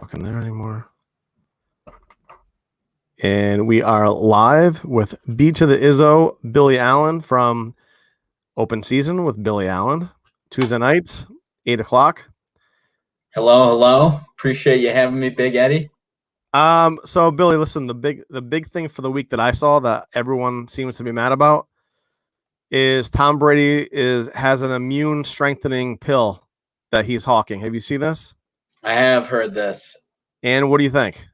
Fucking there anymore. And we are live with B to the Izzo, Billy Allen from Open Season with Billy Allen. Tuesday nights, 8:00. Hello. Appreciate you having me, Big Eddie. So Billy, listen, the big thing for the week that I saw that everyone seems to be mad about is Tom Brady has an immune strengthening pill that he's hawking. Have you seen this? I have heard this. And what do you think?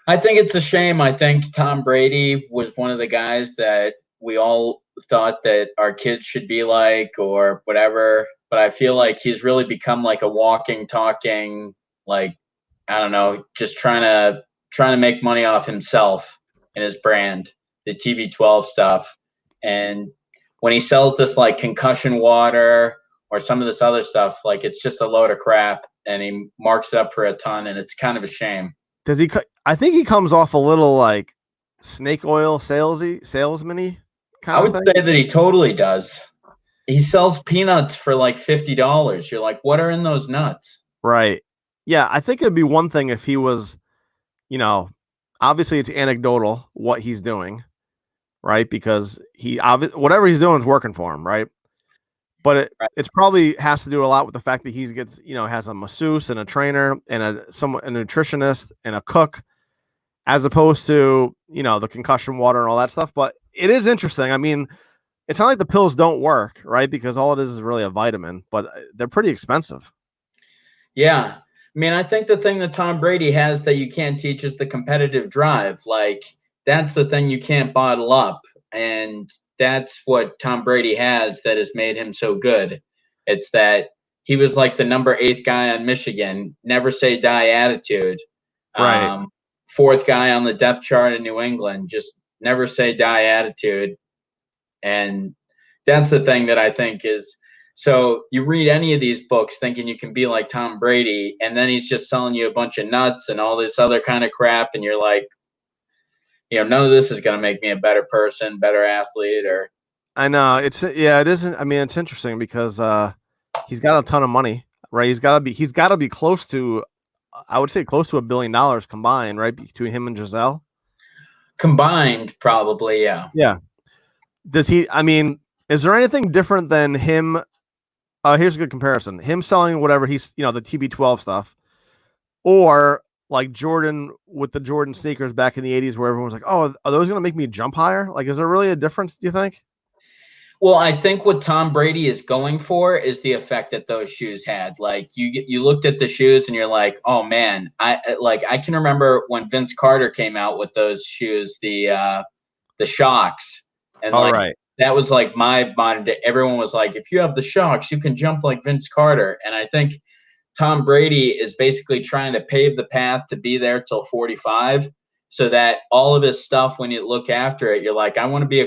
I think it's a shame. I think Tom Brady was one of the guys that we all thought that our kids should be like or whatever. But I feel like he's really become like a walking, talking, like, I don't know, just trying to make money off himself and his brand, the TB12 stuff. And when he sells this like concussion water or some of this other stuff, like it's just a load of crap and he marks it up for a ton, and it's kind of a shame. Does he? I think he comes off a little like snake oil salesman-y I kind of would thing. say that he totally does. He sells peanuts for like $50. You're like, what are in those nuts? Right. Yeah, I think it'd be one thing if he was, you know, obviously it's anecdotal what he's doing, right? Because whatever he's doing is working for him, right? But Right. it's probably has to do a lot with the fact that has a masseuse and a trainer and a nutritionist and a cook, as opposed to the concussion water and all that stuff. But it is interesting. I mean, it's not like the pills don't work, right? Because all it is really a vitamin, but they're pretty expensive. Yeah. I mean, I think the thing that Tom Brady has that you can't teach is the competitive drive. Like, that's the thing you can't bottle up. And that's what Tom Brady has that has made him so good. It's that he was like the number 8th guy on Michigan, never say die attitude. Right. Um, 4th guy on the depth chart in New England, just never say die attitude. And that's the thing that I think is, so you read any of these books thinking you can be like Tom Brady, and then he's just selling you a bunch of nuts and all this other kind of crap, and you're like, none of this is going to make me a better person, better athlete, or I know it isn't. I mean, it's interesting because he's got a ton of money, right? He's got to be close to, I would say, close to $1 billion combined, right, between him and Giselle. combined, probably, yeah. Yeah. Does he? I mean, is there anything different than him? Here's a good comparison: him selling whatever he's, the TB12 stuff, or like Jordan with the Jordan sneakers back in the '80s, where everyone was like, "Oh, are those going to make me jump higher?" Like, is there really a difference? Do you think? Well, I think what Tom Brady is going for is the effect that those shoes had. Like you looked at the shoes and you're like, oh man, I can remember when Vince Carter came out with those shoes, the Shocks, and All like right. that was like my mind. Everyone was like, if you have the Shocks, you can jump like Vince Carter. And I think Tom Brady is basically trying to pave the path to be there till 45, so that all of his stuff, when you look after it, you're like, I want to be a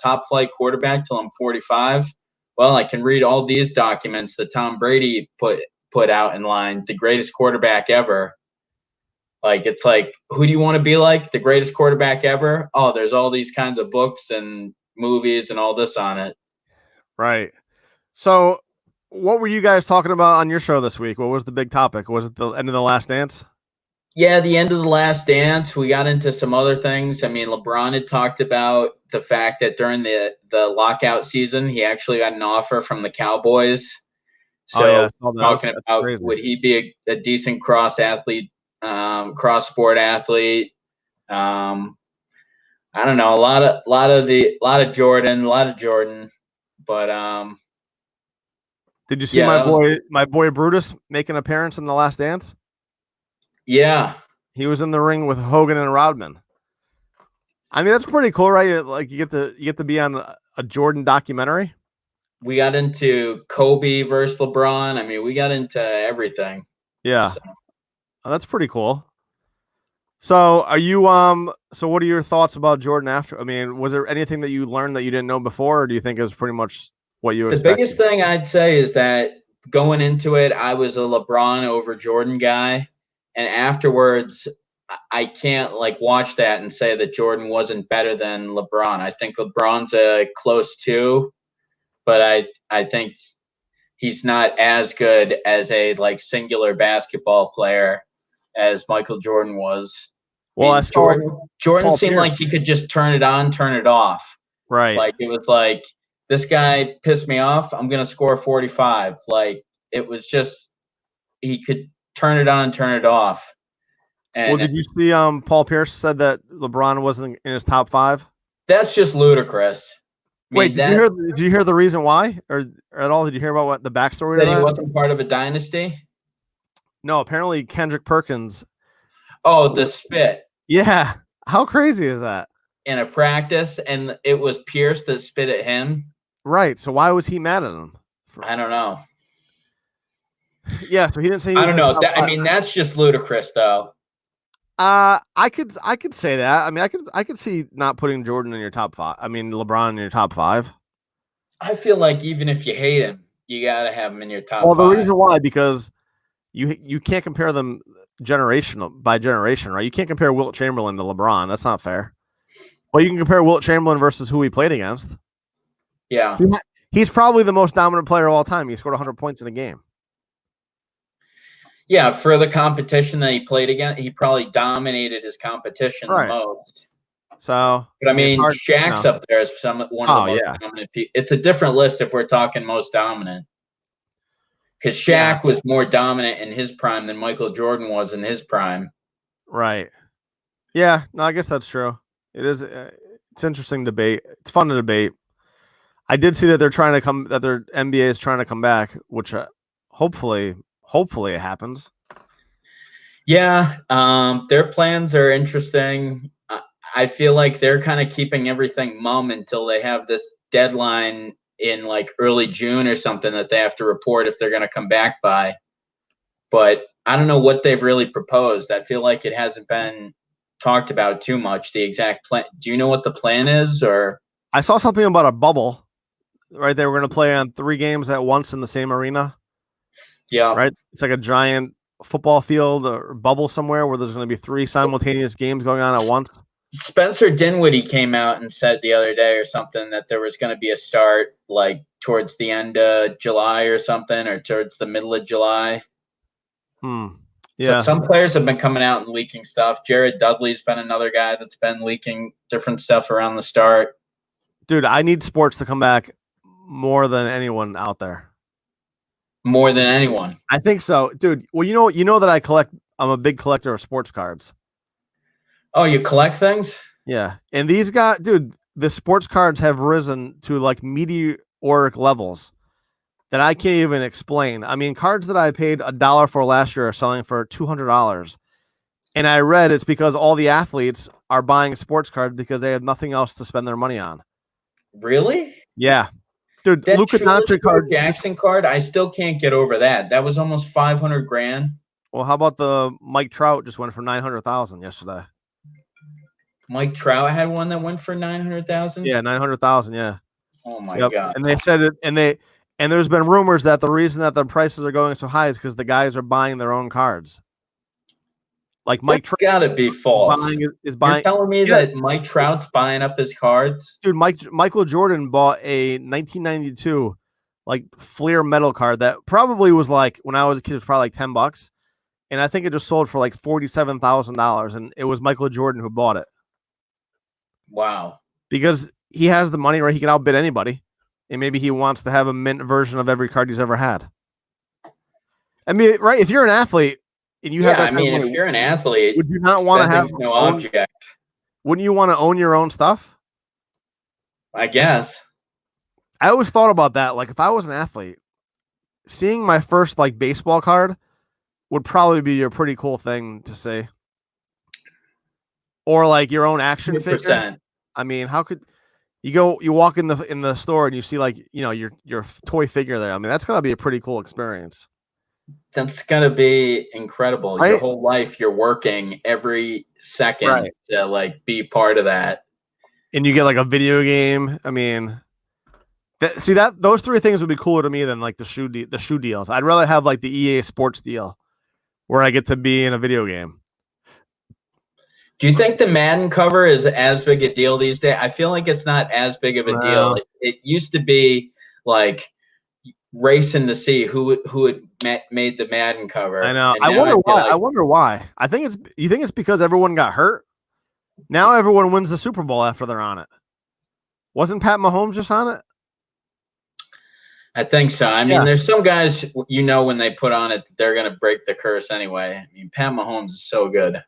top flight quarterback till I'm 45. Well, I can read all these documents that Tom Brady put out in line, the greatest quarterback ever. Like, it's like, who do you want to be like? The greatest quarterback ever? Oh, there's all these kinds of books and movies and all this on it. Right. So, what were you guys talking about on your show this week? What was the big topic? Was it the end of The Last Dance? Yeah, the end of the last dance, we got into some other things. I mean, LeBron had talked about the fact that during the lockout season, he actually got an offer from the Cowboys. Oh yeah, So I saw that. talking That's about crazy. would he be a decent cross athlete, cross sport athlete? Um, I don't know, a lot of Jordan, but Did you see yeah, my that was boy Brutus make an appearance in The Last Dance? yeah. He was in the ring with Hogan and Rodman. I mean, that's pretty cool, right? Like you get to be on a Jordan documentary. We got into Kobe versus LeBron. I mean, we got into everything. Yeah, So. that's pretty cool. So, are you So, what are your thoughts about Jordan after? I mean, was there anything that you learned that you didn't know before, or do you think it was pretty much what you The biggest expected? thing I'd say is that going into it, I was a LeBron over Jordan guy, and afterwards, I can't like watch that and say that Jordan wasn't better than LeBron. I think LeBron's a close two, but I think he's not as good as a like singular basketball player as Michael Jordan was. Well, I saw Jordan Paul seemed Pierce. like he could just turn it on, turn it off. Right. Like it was like, this guy pissed me off, I'm gonna score 45. Like it was just, he could turn it on, turn it off. And well, did you see Paul Pierce said that LeBron wasn't in his top 5? that's just ludicrous. Wait, did you hear the reason why, or at all? Did you hear about what the backstory that to he that? wasn't part of a dynasty? No, apparently Kendrick Perkins. Oh, the spit. Yeah, how crazy is that? In a practice, and it was Pierce that spit at him. Right. So why was he mad at him? I don't know. Yeah, so he didn't say. I don't know. I mean, that's just ludicrous, though. I could say that. I mean, I could see not putting Jordan in your top 5. I mean, LeBron in your top 5. I feel like even if you hate him, you gotta have him in your top. Well, the 5. reason why, because you can't compare them generational by generation, right? You can't compare Wilt Chamberlain to LeBron. That's not fair. Well, you can compare Wilt Chamberlain versus who he played against. Yeah, he's probably the most dominant player of all time. He scored 100 points in a game. Yeah, for the competition that he played against, he probably dominated his competition the most. So, but I mean, Shaq's up there as one of the most dominant people. It's a different list if we're talking most dominant, because Shaq was more dominant in his prime than Michael Jordan was in his prime. Right. Yeah. No, I guess that's true. It is. It's interesting debate. It's fun to debate. I did see that they're trying to come. That their NBA is trying to come back, which hopefully it happens. Yeah, their plans are interesting. I feel like they're kind of keeping everything mum until they have this deadline in like early June or something that they have to report if they're going to come back by. But I don't know what they've really proposed. I feel like it hasn't been talked about too much, the exact plan. Do you know what the plan is? Or I saw something about a bubble, right? They were going to play on 3 games at once in the same arena. Yeah. Right. It's like a giant football field or bubble somewhere where there's going to be 3 simultaneous games going on at once. Spencer Dinwiddie came out and said the other day or something that there was going to be a start like towards the end of July or something, or towards the middle of July. Yeah. So some players have been coming out and leaking stuff. Jared Dudley's been another guy that's been leaking different stuff around the start. Dude, I need sports to come back more than anyone out there. More than anyone. I think so, dude. Well, you know that I'm a big collector of sports cards. Oh, you collect things? Yeah. And these guys, dude, the sports cards have risen to like meteoric levels that I can't even explain. I mean, cards that I paid $1 for last year are selling for $200. And I read it's because all the athletes are buying sports cards because they have nothing else to spend their money on. Really? Yeah. Dude, that Luka Doncic card, Jackson card, I still can't get over that. That was almost $500,000. Well, how about the Mike Trout just went for $900,000 yesterday? Mike Trout had one that went for $900,000. Yeah, $900,000. Yeah. Oh my god! And they said it, and there's been rumors that the reason that the prices are going so high is because the guys are buying their own cards. Like Mike Trout, gotta be false. Is buying. You're telling me that Mike Trout's buying up his cards? Dude, Michael Jordan bought a 1992 like Fleer metal card that probably was like, when I was a kid, it was probably like $10, and I think it just sold for like $47,000, and it was Michael Jordan who bought it. Wow. Because he has the money, right? He can outbid anybody, and maybe he wants to have a mint version of every card he's ever had. I mean, right? If you're an athlete and you have, if you're an athlete, would you not want to have no object? Wouldn't you want to own your own stuff? I guess. I always thought about that. Like, if I was an athlete, seeing my first like baseball card would probably be a pretty cool thing to see. Or like your own action 100%. Figure. I mean, how could you walk in the store and you see like, you know, your toy figure there. I mean, that's gotta be a pretty cool experience. That's gonna be incredible. Right? Your whole life you're working every second to like be part of that. And you get like a video game. I mean, those 3 things would be cooler to me than like the shoe deals. I'd rather have like the EA Sports deal where I get to be in a video game. Do you think the Madden cover is as big a deal these days? I feel like it's not as big of a deal. It used to be like racing to see who had made the Madden cover. I know. And I now wonder feel why. like- I wonder why. I think it's. You think it's because everyone got hurt? Now everyone wins the Super Bowl after they're on it. Wasn't Pat Mahomes just on it? I think so. I mean, Yeah. there's some guys, when they put on it, they're going to break the curse anyway. I mean, Pat Mahomes is so good.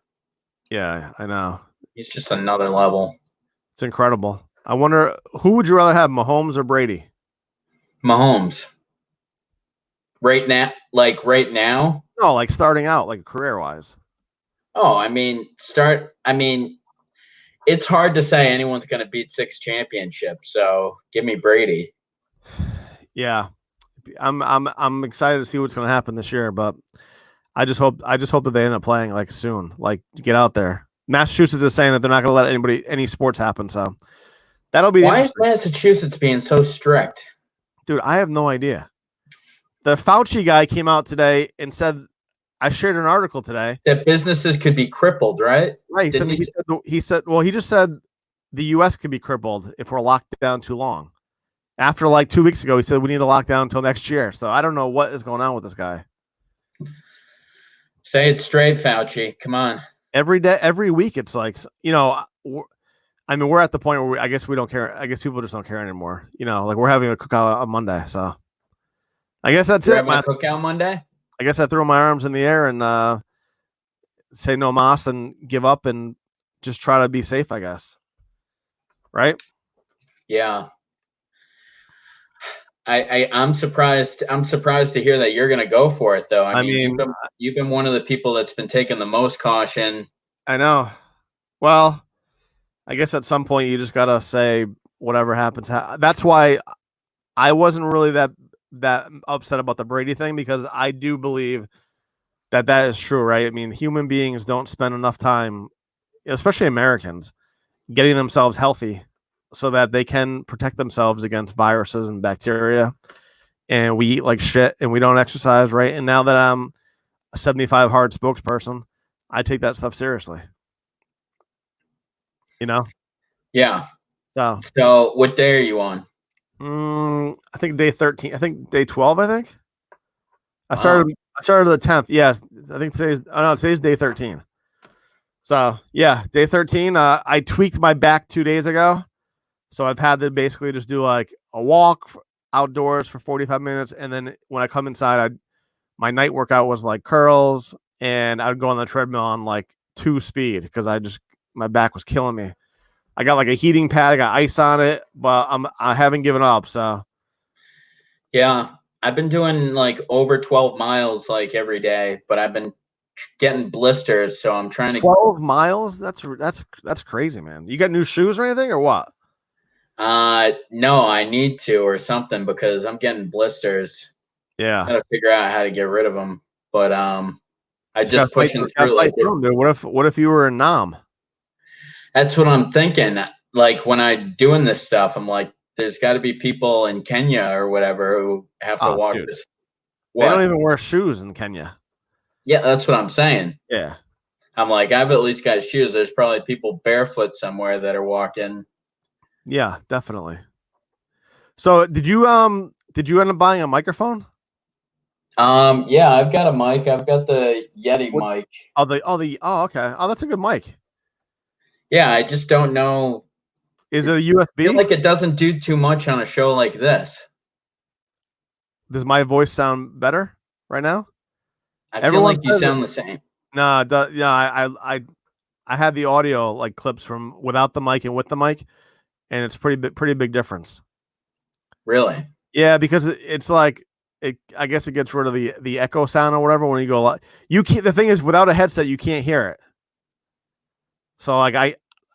Yeah, I know. He's just another level. It's incredible. I wonder, who would you rather have, Mahomes or Brady? Mahomes. Right now? No, like starting out, like career-wise. Oh, I mean, it's hard to say anyone's going to beat 6 championships. So give me Brady. Yeah, I'm excited to see what's going to happen this year, but I just hope that they end up playing like soon, like get out there. Massachusetts is saying that they're not going to let any sports happen, so that'll be Why is interesting. Massachusetts being so strict? Dude, I have no idea. The Fauci guy came out today and said, I shared an article today that businesses could be crippled, right? Right. He said, well, he just said the U.S. could be crippled if we're locked down too long. After like 2 weeks ago, he said we need to lock down until next year. So I don't know what is going on with this guy. Say it straight, Fauci. Come on. Every day, every week, it's like, I mean, we're at the point where I guess we don't care. I guess people just don't care anymore. Like we're having a cookout on Monday. So I guess that's We're it. having a cookout Monday? I guess I throw my arms in the air and say no mas and give up and just try to be safe, I guess. Right? Yeah. I'm surprised. I'm surprised to hear that you're going to go for it, though. I mean, you've been one of the people that's been taking the most caution. I know. Well, I guess at some point you just gotta say whatever happens. That's why I wasn't really that upset about the Brady thing, because I do believe that is true, right? I mean, human beings don't spend enough time, especially Americans, getting themselves healthy so that they can protect themselves against viruses and bacteria. And we eat like shit and we don't exercise, right? And now that I'm a 75 hard spokesperson, I take that stuff seriously. Yeah. So what day are you on? I think day 13. I think day 12. I think I started the 10th. Yes, I think today's day 13. So yeah, day 13. I tweaked my back 2 days ago, so I've had to basically just do like a walk outdoors for 45 minutes, and then when I come inside, my night workout was like curls, and I'd go on the treadmill on like 2 speed because my back was killing me. I got like a heating pad, I got ice on it, but I haven't given up. So yeah, I've been doing like over 12 miles like every day, but I've been getting blisters, so I'm trying to 12 miles. That's crazy, man. You got new shoes or anything or what? No, I need to or something because I'm getting blisters. Yeah, I gotta figure out how to get rid of them. But I just pushing through. Like, dude, what if you were in Nam? That's what I'm thinking. Like when I'm doing this stuff, I'm like, there's got to be people in Kenya or whatever who have to walk this. They don't even wear shoes in Kenya. Yeah, that's what I'm saying. Yeah. I'm like, I've at least got shoes. There's probably people barefoot somewhere that are walking. Yeah, definitely. So did you end up buying a microphone? Yeah, I've got a mic. I've got the Yeti mic. Oh, okay. Oh, that's a good mic. Yeah, I just don't know. Is it a USB? I feel like it doesn't do too much on a show like this. Does my voice sound better right now? I feel like you sound the same. No, I had the audio like clips from without the mic and with the mic, and it's pretty big difference. Really? Yeah, because it's like I guess it gets rid of the echo sound or whatever when you go. The thing is, without a headset, you can't hear it. So like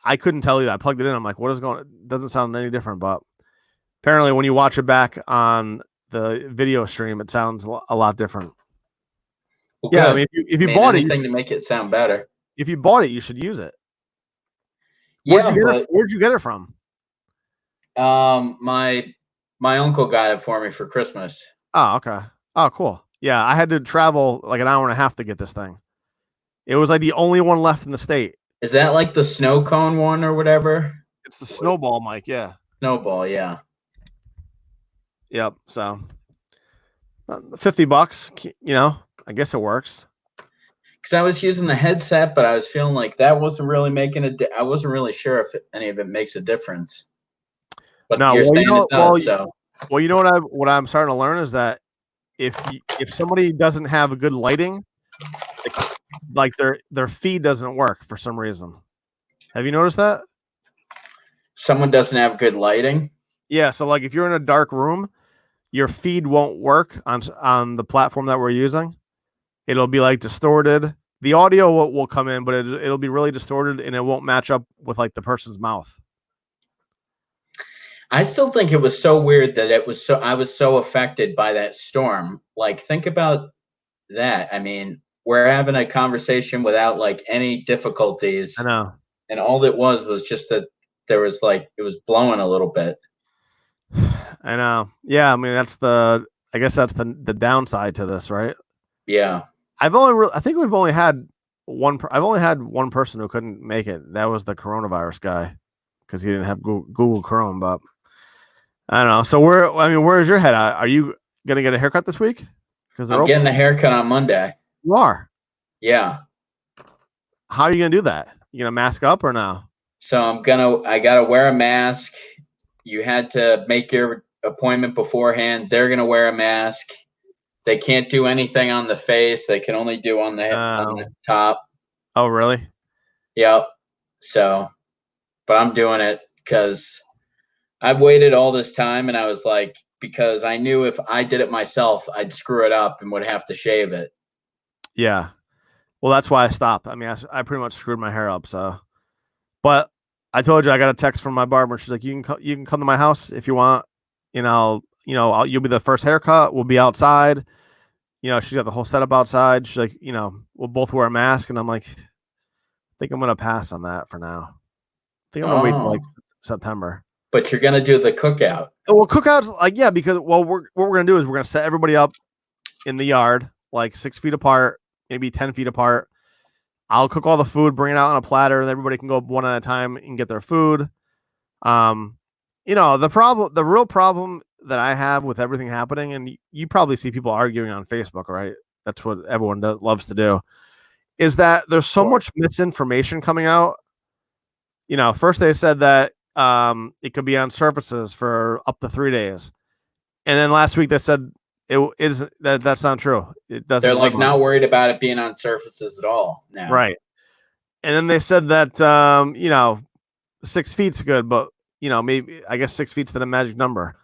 I couldn't tell you that. I plugged it in. I'm like, what is going? It doesn't sound any different. But apparently, when you watch it back on the video stream, it sounds a lot different. Well, yeah, I mean, if you bought anything to make it sound better. If you bought it, you should use it. Yeah, where'd you get it from? My uncle got it for me for Christmas. Oh, okay. Oh, cool. Yeah, I had to travel like an hour and a half to get this thing. It was like the only one left in the state. Is that like the snow cone one or whatever? It's the snowball mic, yeah. Snowball, yeah. Yep. So $50, I guess it works. Because I was using the headset, but I was feeling like that wasn't really making I wasn't really sure if any of it makes a difference. But No, you're saying it does, so. Well, you know what I'm starting to learn is that if somebody doesn't have a good lighting, like their feed doesn't work for some reason. Have you noticed that? Someone doesn't have good lighting? Yeah, so like if you're in a dark room, your feed won't work on the platform that we're using. It'll be like distorted. The audio will come in, but it'll be really distorted and it won't match up with like the person's mouth. I still think it was so weird that I was so affected by that storm. Like, think about that. I mean, we're having a conversation without like any difficulties. I know. And all it was just that there was like, it was blowing a little bit. I know. Yeah, I mean I guess that's the downside to this, right? Yeah. I think I've only had one person who couldn't make it. That was the coronavirus guy because he didn't have Google Chrome. But I don't know. So where's your head at? Are you gonna get a haircut this week? Because I'm getting a haircut on Monday. You are? Yeah. How are you gonna do that? You gonna mask up or no? So I gotta wear a mask. You had to make your appointment beforehand. They're gonna wear a mask. They can't do anything on the face. They can only do on the top. Oh, really? Yep. So, but I'm doing it because I've waited all this time, and I was like, because I knew if I did it myself, I'd screw it up and would have to shave it. Yeah. Well, that's why I stopped. I mean, I pretty much screwed my hair up. So, but I told you I got a text from my barber. She's like, you can come to my house if you want. You'll be the first haircut. We'll be outside. She's got the whole setup outside. She's like, we'll both wear a mask. And I'm like, I think I'm gonna pass on that for now. I think I'm gonna wait till like September. But you're gonna do the cookout. Well, cookouts, like, yeah, because what we're gonna do is we're gonna set everybody up in the yard, like 6 feet apart, maybe 10 feet apart. I'll cook all the food, bring it out on a platter, and everybody can go one at a time and get their food. The real problem that I have with everything happening, and you probably see people arguing on Facebook, right? That's what everyone loves to do, is that there's so much misinformation coming out. First they said that it could be on surfaces for up to 3 days, and then last week they said that's not true. It doesn't. They're like not worried about it being on surfaces at all now, right? And then they said that 6 feet's good, but maybe I guess 6 feet's the magic number.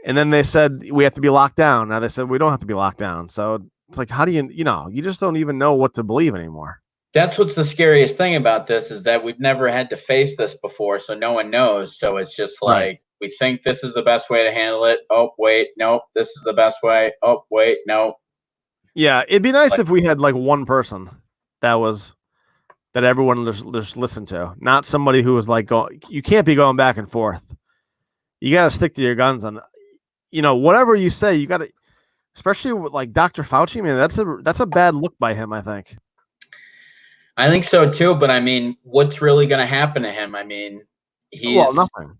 And then they said we have to be locked down. Now they said we don't have to be locked down. So it's like, how do you just don't even know what to believe anymore. That's what's the scariest thing about this is that we've never had to face this before. So no one knows. So it's just like, we think this is the best way to handle it. Oh, wait, no, this is the best way. Oh, wait, no. Yeah. It'd be nice if we had like one person that everyone just listened to, not somebody who was like, you can't be going back and forth. You got to stick to your guns on, whatever you say, you got to, especially with like Dr. Fauci, man, that's a bad look by him, I think. I think so too, but I mean, what's really going to happen to him? I mean, nothing.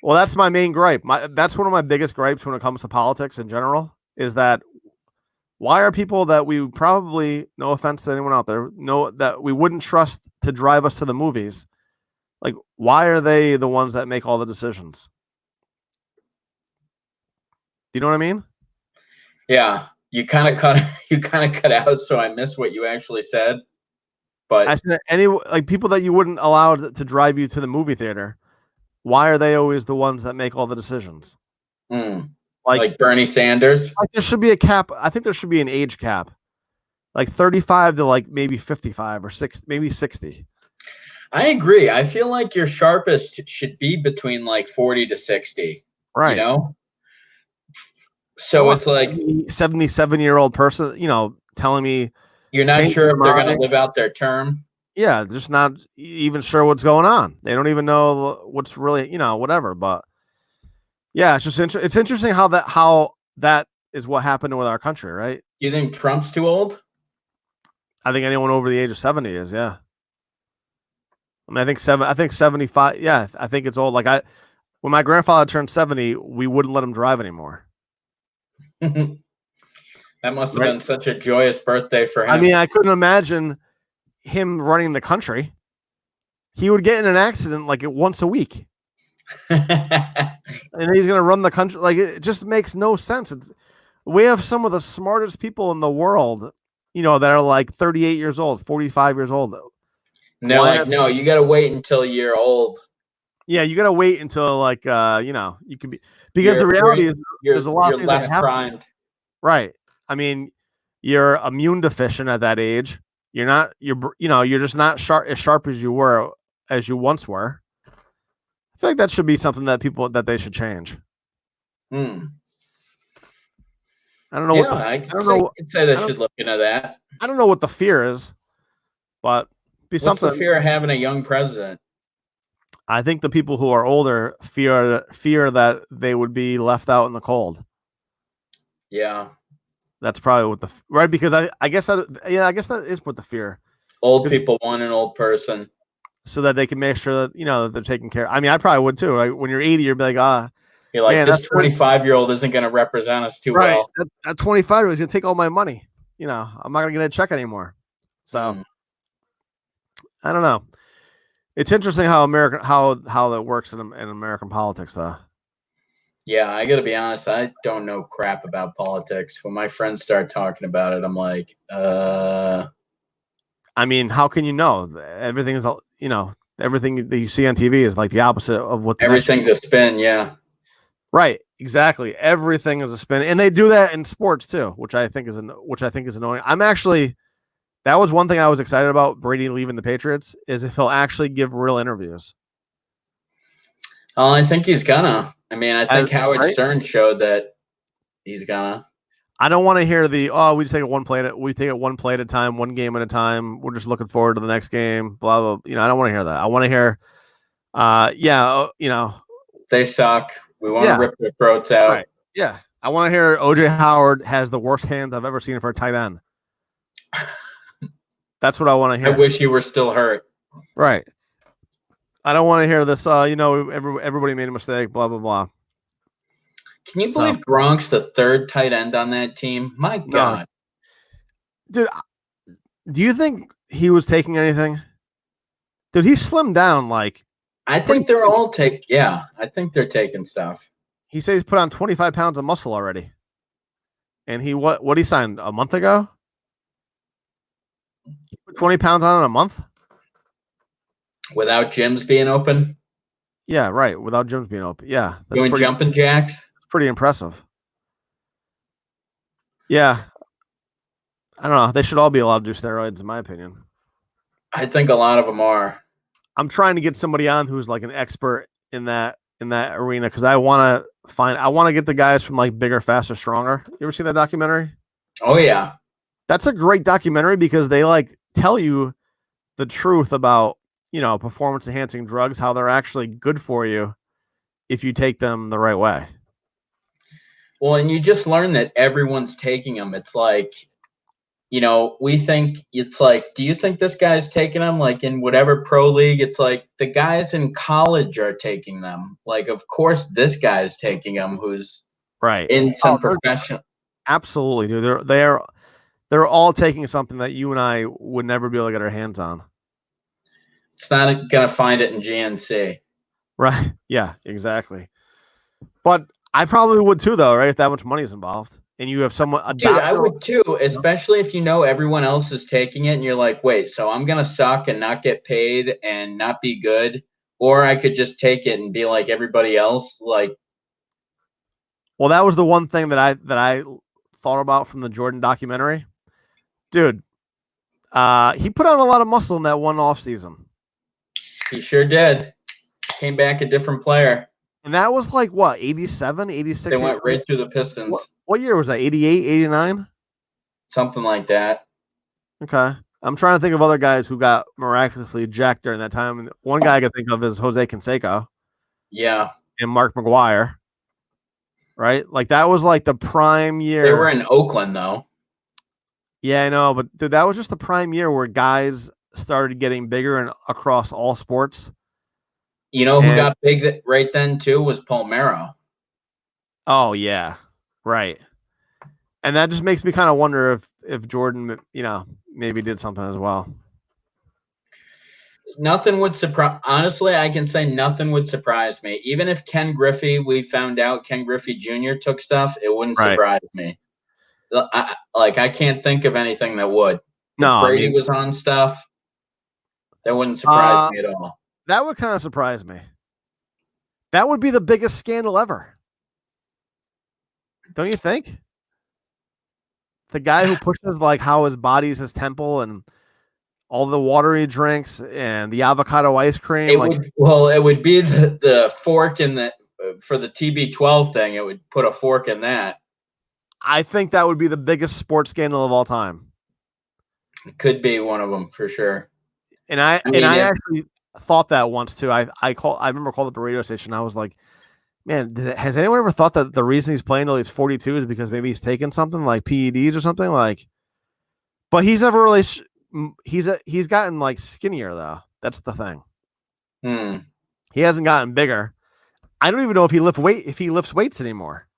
Well, that's my main gripe. That's one of my biggest gripes when it comes to politics in general, is that why are people that we probably, no offense to anyone out there, know that we wouldn't trust to drive us to the movies, like, why are they the ones that make all the decisions? Do you know what I mean? Yeah, you kind of cut out, so I missed what you actually said. But I said people that you wouldn't allow to drive you to the movie theater, why are they always the ones that make all the decisions? Like Bernie Sanders? Like, there should be a cap. I think there should be an age cap, like 35 to like maybe 55 or 60, maybe 60. I agree. I feel like your sharpest should be between like 40 to 60. Right. So it's like 77-year-old person, telling me you're not sure if they're going to live out their term. Yeah, just not even sure what's going on. They don't even know what's really, whatever. But yeah, it's just it's interesting how that is what happened with our country, right? You think Trump's too old? I think anyone over the age of 70 is, yeah. I mean, I think 75. Yeah, I think it's old. Like when my grandfather turned 70, we wouldn't let him drive anymore. That must have Right. been such a joyous birthday for him. I mean, I couldn't imagine him running the country. He would get in an accident like once a week, and he's going to run the country. Like, it just makes no sense. We have some of the smartest people in the world, that are like 38 years old, 45 years old. No, no, you got to wait until you're old. Yeah, you got to wait until like you can be, because the reality is there's a lot of things less that happen. primed. Right. I mean, you're immune deficient at that age. You're just not as sharp as you once were. I feel like that should be something that they should change. Hmm. I don't know. Yeah, I could say they should look into that. I don't know what the fear is, but What's the fear of having a young president? I think the people who are older fear that they would be left out in the cold. Yeah, that's probably what because I guess that is what the fear. Old people want an old person, so that they can make sure that that they're taken care of. I mean, I probably would too. Like when you're 80, you're like, you're like, this 25-year-old isn't going to represent us too well. That 25-year-old is going to take all my money. I'm not going to get a check anymore. So I don't know. It's interesting how that works in American politics, though. Yeah, I got to be honest. I don't know crap about politics. When my friends start talking about it, I'm like, I mean, how can you know? Everything is, everything that you see on TV is like the opposite of what. Everything's a spin. Yeah. Right. Exactly. Everything is a spin, and they do that in sports too, which I think is annoying. That was one thing I was excited about Brady leaving the Patriots, is if he'll actually give real interviews. I think he's gonna. I mean, I think Howard Stern showed that he's gonna. I don't want to hear we take it one play at a time, one game at a time. We're just looking forward to the next game. Blah blah. I don't want to hear that. I want to hear, they suck. We want to rip their throats out. Right. Yeah, I want to hear OJ Howard has the worst hands I've ever seen for a tight end. That's what I want to hear. I wish he were still hurt. Right. I don't want to hear this. Everybody made a mistake. Blah blah blah. Can you believe Gronk's the third tight end on that team? My God, dude. Do you think he was taking anything? Did he slim down? Like, I think they're all Yeah, I think they're taking stuff. He says he's put on 25 pounds of muscle already. And what he signed a month ago? 20 pounds on in a month? Without gyms being open? Yeah, right. Without gyms being open. Yeah. Doing jumping jacks? It's pretty impressive. Yeah. I don't know. They should all be allowed to do steroids, in my opinion. I think a lot of them are. I'm trying to get somebody on who's like an expert in that arena, because I want to get the guys from like Bigger, Faster, Stronger. You ever seen that documentary? Oh yeah. That's a great documentary because they like tell you the truth about, performance enhancing drugs, how they're actually good for you if you take them the right way. Well, and you just learn that everyone's taking them. It's like, we think it's like, do you think this guy's taking them? Like in whatever pro league, it's like the guys in college are taking them. Like, of course, this guy's taking them who's right in some profession. Absolutely, dude. They're all taking something that you and I would never be able to get our hands on. It's not going to find it in GNC. Right. Yeah, exactly. But I probably would too, though, right? If that much money is involved. And you have someone. Dude, I would too, especially if everyone else is taking it and you're like, wait, so I'm going to suck and not get paid and not be good? Or I could just take it and be like everybody else. Like, well, that was the one thing that I thought about from the Jordan documentary. Dude, he put on a lot of muscle in that one off season. He sure did. Came back a different player. And that was like, what, 87, 86? They went right through the Pistons. What year was that, 88, 89? Something like that. Okay. I'm trying to think of other guys who got miraculously jacked during that time. And one guy I can think of is Jose Canseco. Yeah. And Mark McGuire. Right? Like, that was like the prime year. They were in Oakland, though. Yeah, I know. But dude, that was just the prime year where guys started getting bigger and across all sports. Who got big right then, too, was Palmeiro. Oh, yeah. Right. And that just makes me kind of wonder if Jordan, maybe did something as well. Nothing would surprise. Honestly, I can say nothing would surprise me. Even if Ken Griffey, we found out Ken Griffey Jr. took stuff, it wouldn't surprise me. I can't think of anything that would. No, if Brady was on stuff, that wouldn't surprise me at all. That would kind of surprise me. That would be the biggest scandal ever. Don't you think? The guy who pushes like how his body's his temple and all the water he drinks and the avocado ice cream. It would be the fork in the for the TB12 thing. It would put a fork in that. I think that would be the biggest sports scandal of all time. It could be one of them for sure. And I actually thought that once too. I remember calling up a radio station. I was like, man, has anyone ever thought that the reason he's playing till he's 42 is because maybe he's taking something like PEDs or something like? But he's never really. He's gotten like skinnier though. That's the thing. He hasn't gotten bigger. I don't even know if he lifts weights anymore.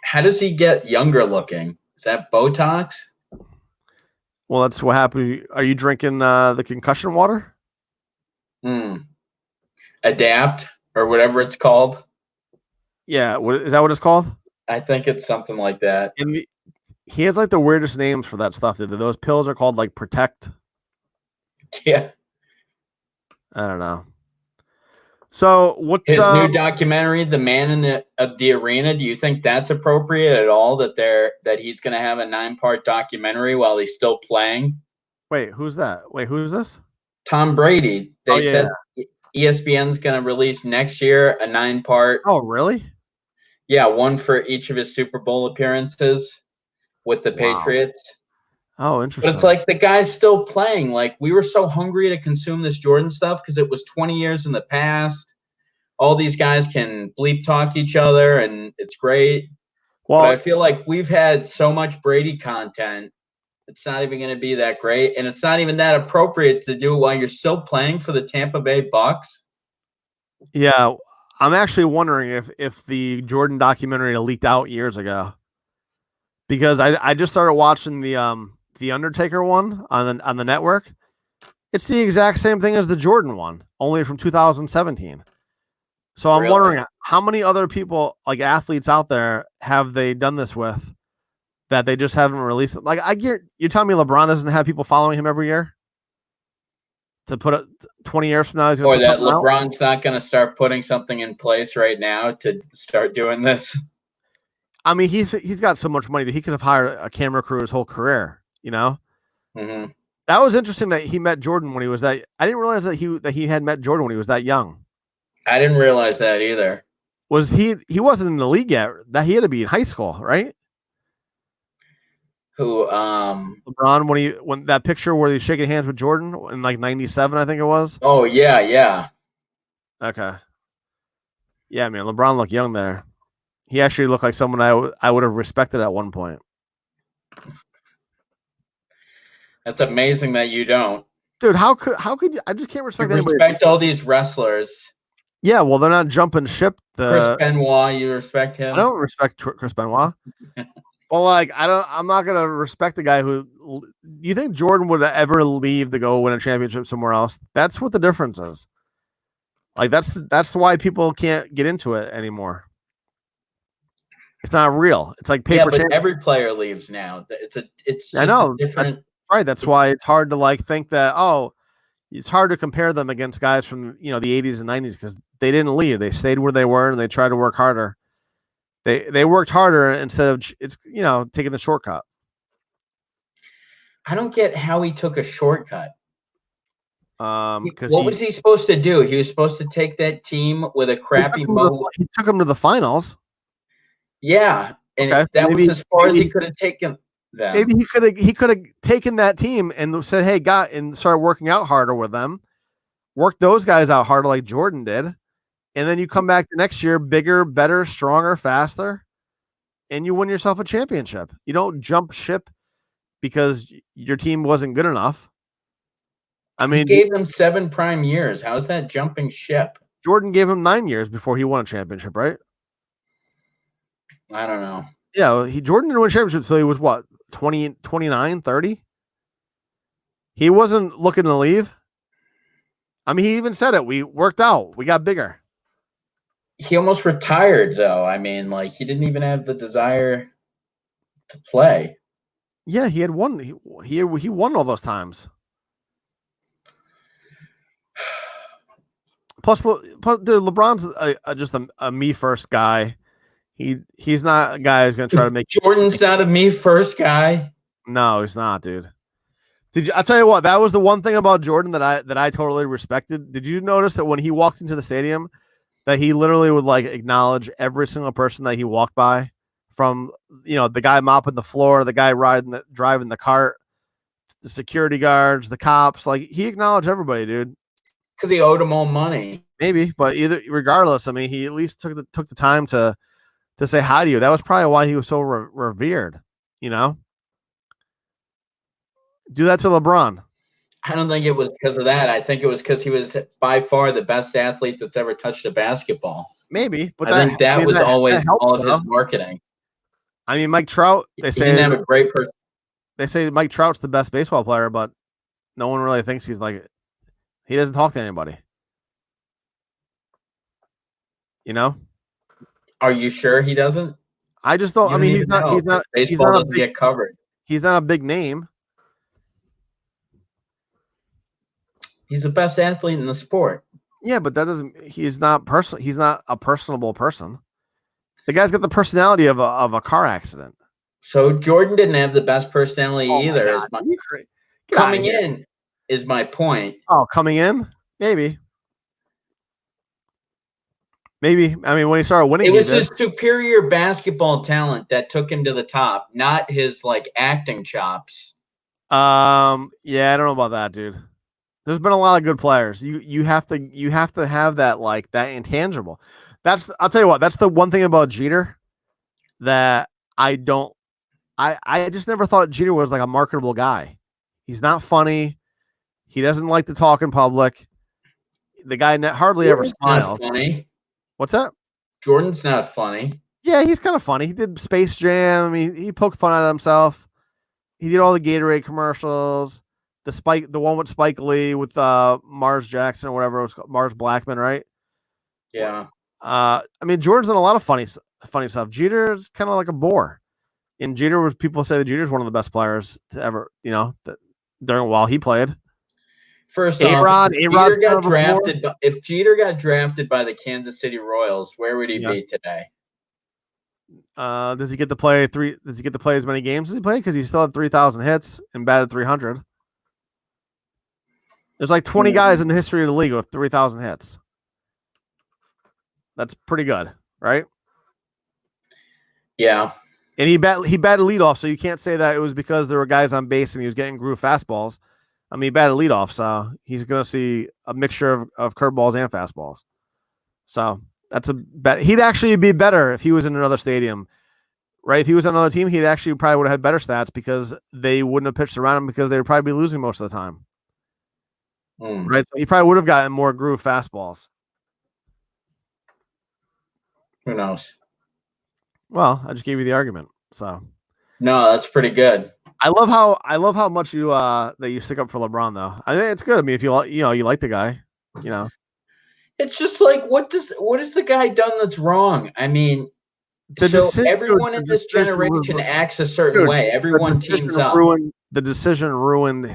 How does he get younger looking? Is that Botox? Well, that's what happened. Are you drinking the concussion water? Adapt or whatever it's called. Yeah, is that what it's called? I think it's something like that. And he has like the weirdest names for that stuff. Those pills are called like Protect. Yeah. I don't know. So what his new documentary, The Man in the Arena, do you think that's appropriate at all that he's going to have a 9-part documentary while he's still playing? Wait, who's that? Wait, who is this? Tom Brady. They said ESPN's going to release next year a 9-part. Oh, really? Yeah, one for each of his Super Bowl appearances with the Patriots. Oh, interesting. But it's like the guy's still playing. Like, we were so hungry to consume this Jordan stuff because it was 20 years in the past. All these guys can bleep talk each other, and it's great. Well, but I feel like we've had so much Brady content, it's not even going to be that great, and it's not even that appropriate to do it while you're still playing for the Tampa Bay Bucks. Yeah, I'm actually wondering if the Jordan documentary leaked out years ago, because I just started watching the Undertaker one on the network. It's the exact same thing as the Jordan one, only from 2017. So I'm wondering how many other people, like athletes out there, have they done this with that they just haven't released it? Like you're telling me LeBron doesn't have people following him every year to put it 20 years from now? He's or that LeBron's not going to start putting something in place right now to start doing this. I mean, he's got so much money that he could have hired a camera crew his whole career. Mm-hmm. That was interesting that he met Jordan when he was that. I didn't realize that he had met Jordan when he was that young. I didn't realize that either. Was he wasn't in the league yet? That he had to be in high school, right? Who LeBron when that picture where he's shaking hands with Jordan in like 97, I think it was. Oh yeah. Okay. Yeah, man, LeBron looked young there. He actually looked like someone I would have respected at one point. That's amazing that you don't. Dude, how could you? I just can't respect anybody. Respect all these wrestlers. Yeah, well, they're not jumping ship. Chris Benoit, you respect him? I don't respect Chris Benoit. Well, like I'm not gonna respect the guy who. You think Jordan would ever leave to go win a championship somewhere else? That's what the difference is. Like that's why people can't get into it anymore. It's not real. It's like paper. Yeah, but every player leaves now. It's just I know. different. Right. That's why it's hard to like think that. Oh, it's hard to compare them against guys from the 80s and 90s because they didn't leave. They stayed where they were and they tried to work harder. They worked harder instead of taking the shortcut. I don't get how he took a shortcut. Because what was he supposed to do? He was supposed to take that team with a crappy mode. He took them to the finals. Yeah, and that was as far as he could have taken them. Maybe he could have taken that team and said, "Hey, and started working out harder with them, worked those guys out harder like Jordan did, and then you come back the next year, bigger, better, stronger, faster, and you win yourself a championship. You don't jump ship because your team wasn't good enough." I mean, he gave them 7 prime years. How is that jumping ship? Jordan gave him 9 years before he won a championship, right? I don't know. Yeah, Jordan didn't win championships until he was what, 20, 29, 30? He wasn't looking to leave. I mean, he even said it. We worked out. We got bigger. He almost retired, though. I mean, like, he didn't even have the desire to play. Yeah, he had won. He won all those times. Plus, dude, LeBron's just a me first guy. He's not a guy who's gonna try to make. Jordan's not a me first guy. No, he's not, dude. I tell you what? That was the one thing about Jordan that I totally respected. Did you notice that when he walked into the stadium, that he literally would like acknowledge every single person that he walked by, from the guy mopping the floor, the guy driving the cart, the security guards, the cops. Like, he acknowledged everybody, dude. Because he owed them all money. Maybe, but regardless, I mean, he at least took the time to say hi to you. That was probably why he was so revered. Do that to LeBron. I don't think it was because of that. I think it was because he was by far the best athlete that's ever touched a basketball. Maybe, but I think that was always all of his marketing. I mean, Mike Trout. They say he didn't have a great person. They say Mike Trout's the best baseball player, but no one really thinks he's like. He doesn't talk to anybody. Are you sure he doesn't? I just don't. I mean, he's not. Baseball doesn't get covered. He's not a big name. He's the best athlete in the sport. Yeah, but that doesn't. He's not He's not a personable person. The guy's got the personality of a car accident. So Jordan didn't have the best personality either. Coming in is my point. Oh, coming in? Maybe. I mean, when he started winning, it was his superior basketball talent that took him to the top, not his like acting chops. Yeah, I don't know about that, dude. There's been a lot of good players. You have to have that, like, that intangible. I'll tell you what, that's the one thing about Jeter that I just never thought Jeter was like a marketable guy. He's not funny. He doesn't like to talk in public. The guy hardly ever smiles. Funny. What's that? Jordan's not funny. Yeah, he's kind of funny. He did Space Jam. He poked fun at himself. He did all the Gatorade commercials. The one with Spike Lee with Mars Jackson or whatever it was called, Mars Blackman, right? Yeah. I mean, Jordan's done a lot of funny stuff. Jeter's kind of like a bore. And people say that Jeter's one of the best players to ever, while he played. First off, if Jeter got drafted by the Kansas City Royals, where would he be today? Does he get to play as many games as he played? Because he still had 3,000 hits and batted 300. There's like 20 guys in the history of the league with 3,000 hits. That's pretty good, right? Yeah. And he batted leadoff, so you can't say that it was because there were guys on base and he was getting groove fastballs. I mean, he batted leadoff, so he's going to see a mixture of curveballs and fastballs. So that's a bet. He'd actually be better if he was in another stadium, right? If he was on another team, he'd actually probably would have had better stats because they wouldn't have pitched around him because they would probably be losing most of the time. Right? So he probably would have gotten more groove fastballs. Who knows? Well, I just gave you the argument. So no, that's pretty good. I love how much that you stick up for LeBron, though. I think it's good. I mean, if you like the guy, it's just like what has the guy done that's wrong? I mean, everyone in this generation acts a certain way. Everyone teams up. The decision ruined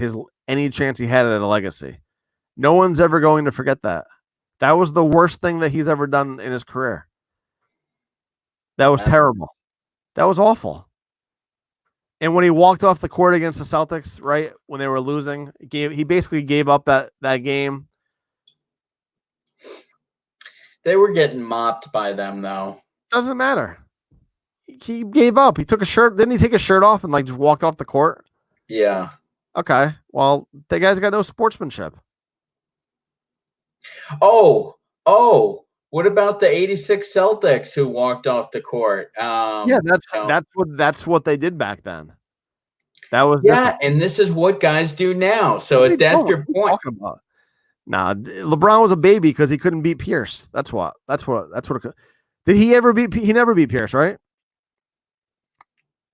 any chance he had at a legacy. No one's ever going to forget that. That was the worst thing that he's ever done in his career. That was terrible. That was awful. And when he walked off the court against the Celtics, right, when they were losing, he basically gave up that game. They were getting mopped by them, though. Doesn't matter. He gave up. He took a shirt. Didn't he take his shirt off and just walked off the court? Yeah. Okay. Well, the guy's got no sportsmanship. Oh. What about the '86 Celtics who walked off the court? That's what they did back then. That was different. And this is what guys do now. So if that's your point, nah, LeBron was a baby because he couldn't beat Pierce. That's what. Did he ever beat? He never beat Pierce, right?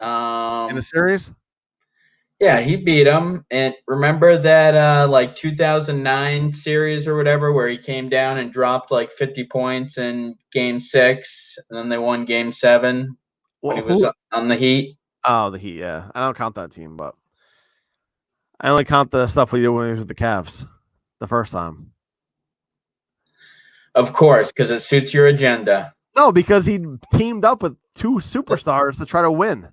in the series. Yeah, he beat him. And remember that like 2009 series or whatever where he came down and dropped like 50 points in game 6 and then they won game 7 when he was on the Heat? Oh, the Heat, yeah. I don't count that team, but I only count the stuff we did when he was with the Cavs the first time. Of course, because it suits your agenda. No, because he teamed up with 2 superstars to try to win.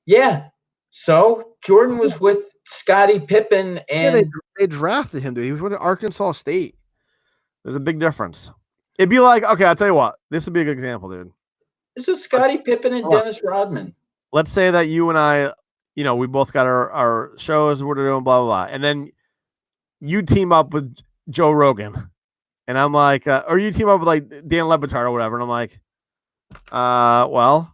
Yeah. So Jordan was with Scottie Pippen, and yeah, they drafted him, dude. He was with Arkansas State. There's a big difference. It'd be like, okay, I'll tell you what. This would be a good example, dude. This was Scottie Pippen and Dennis Rodman. Let's say that you and I, we both got our shows, we're doing blah, blah, blah. And then you team up with Joe Rogan. And I'm like, or you team up with like Dan Le Batard or whatever. And I'm like, well,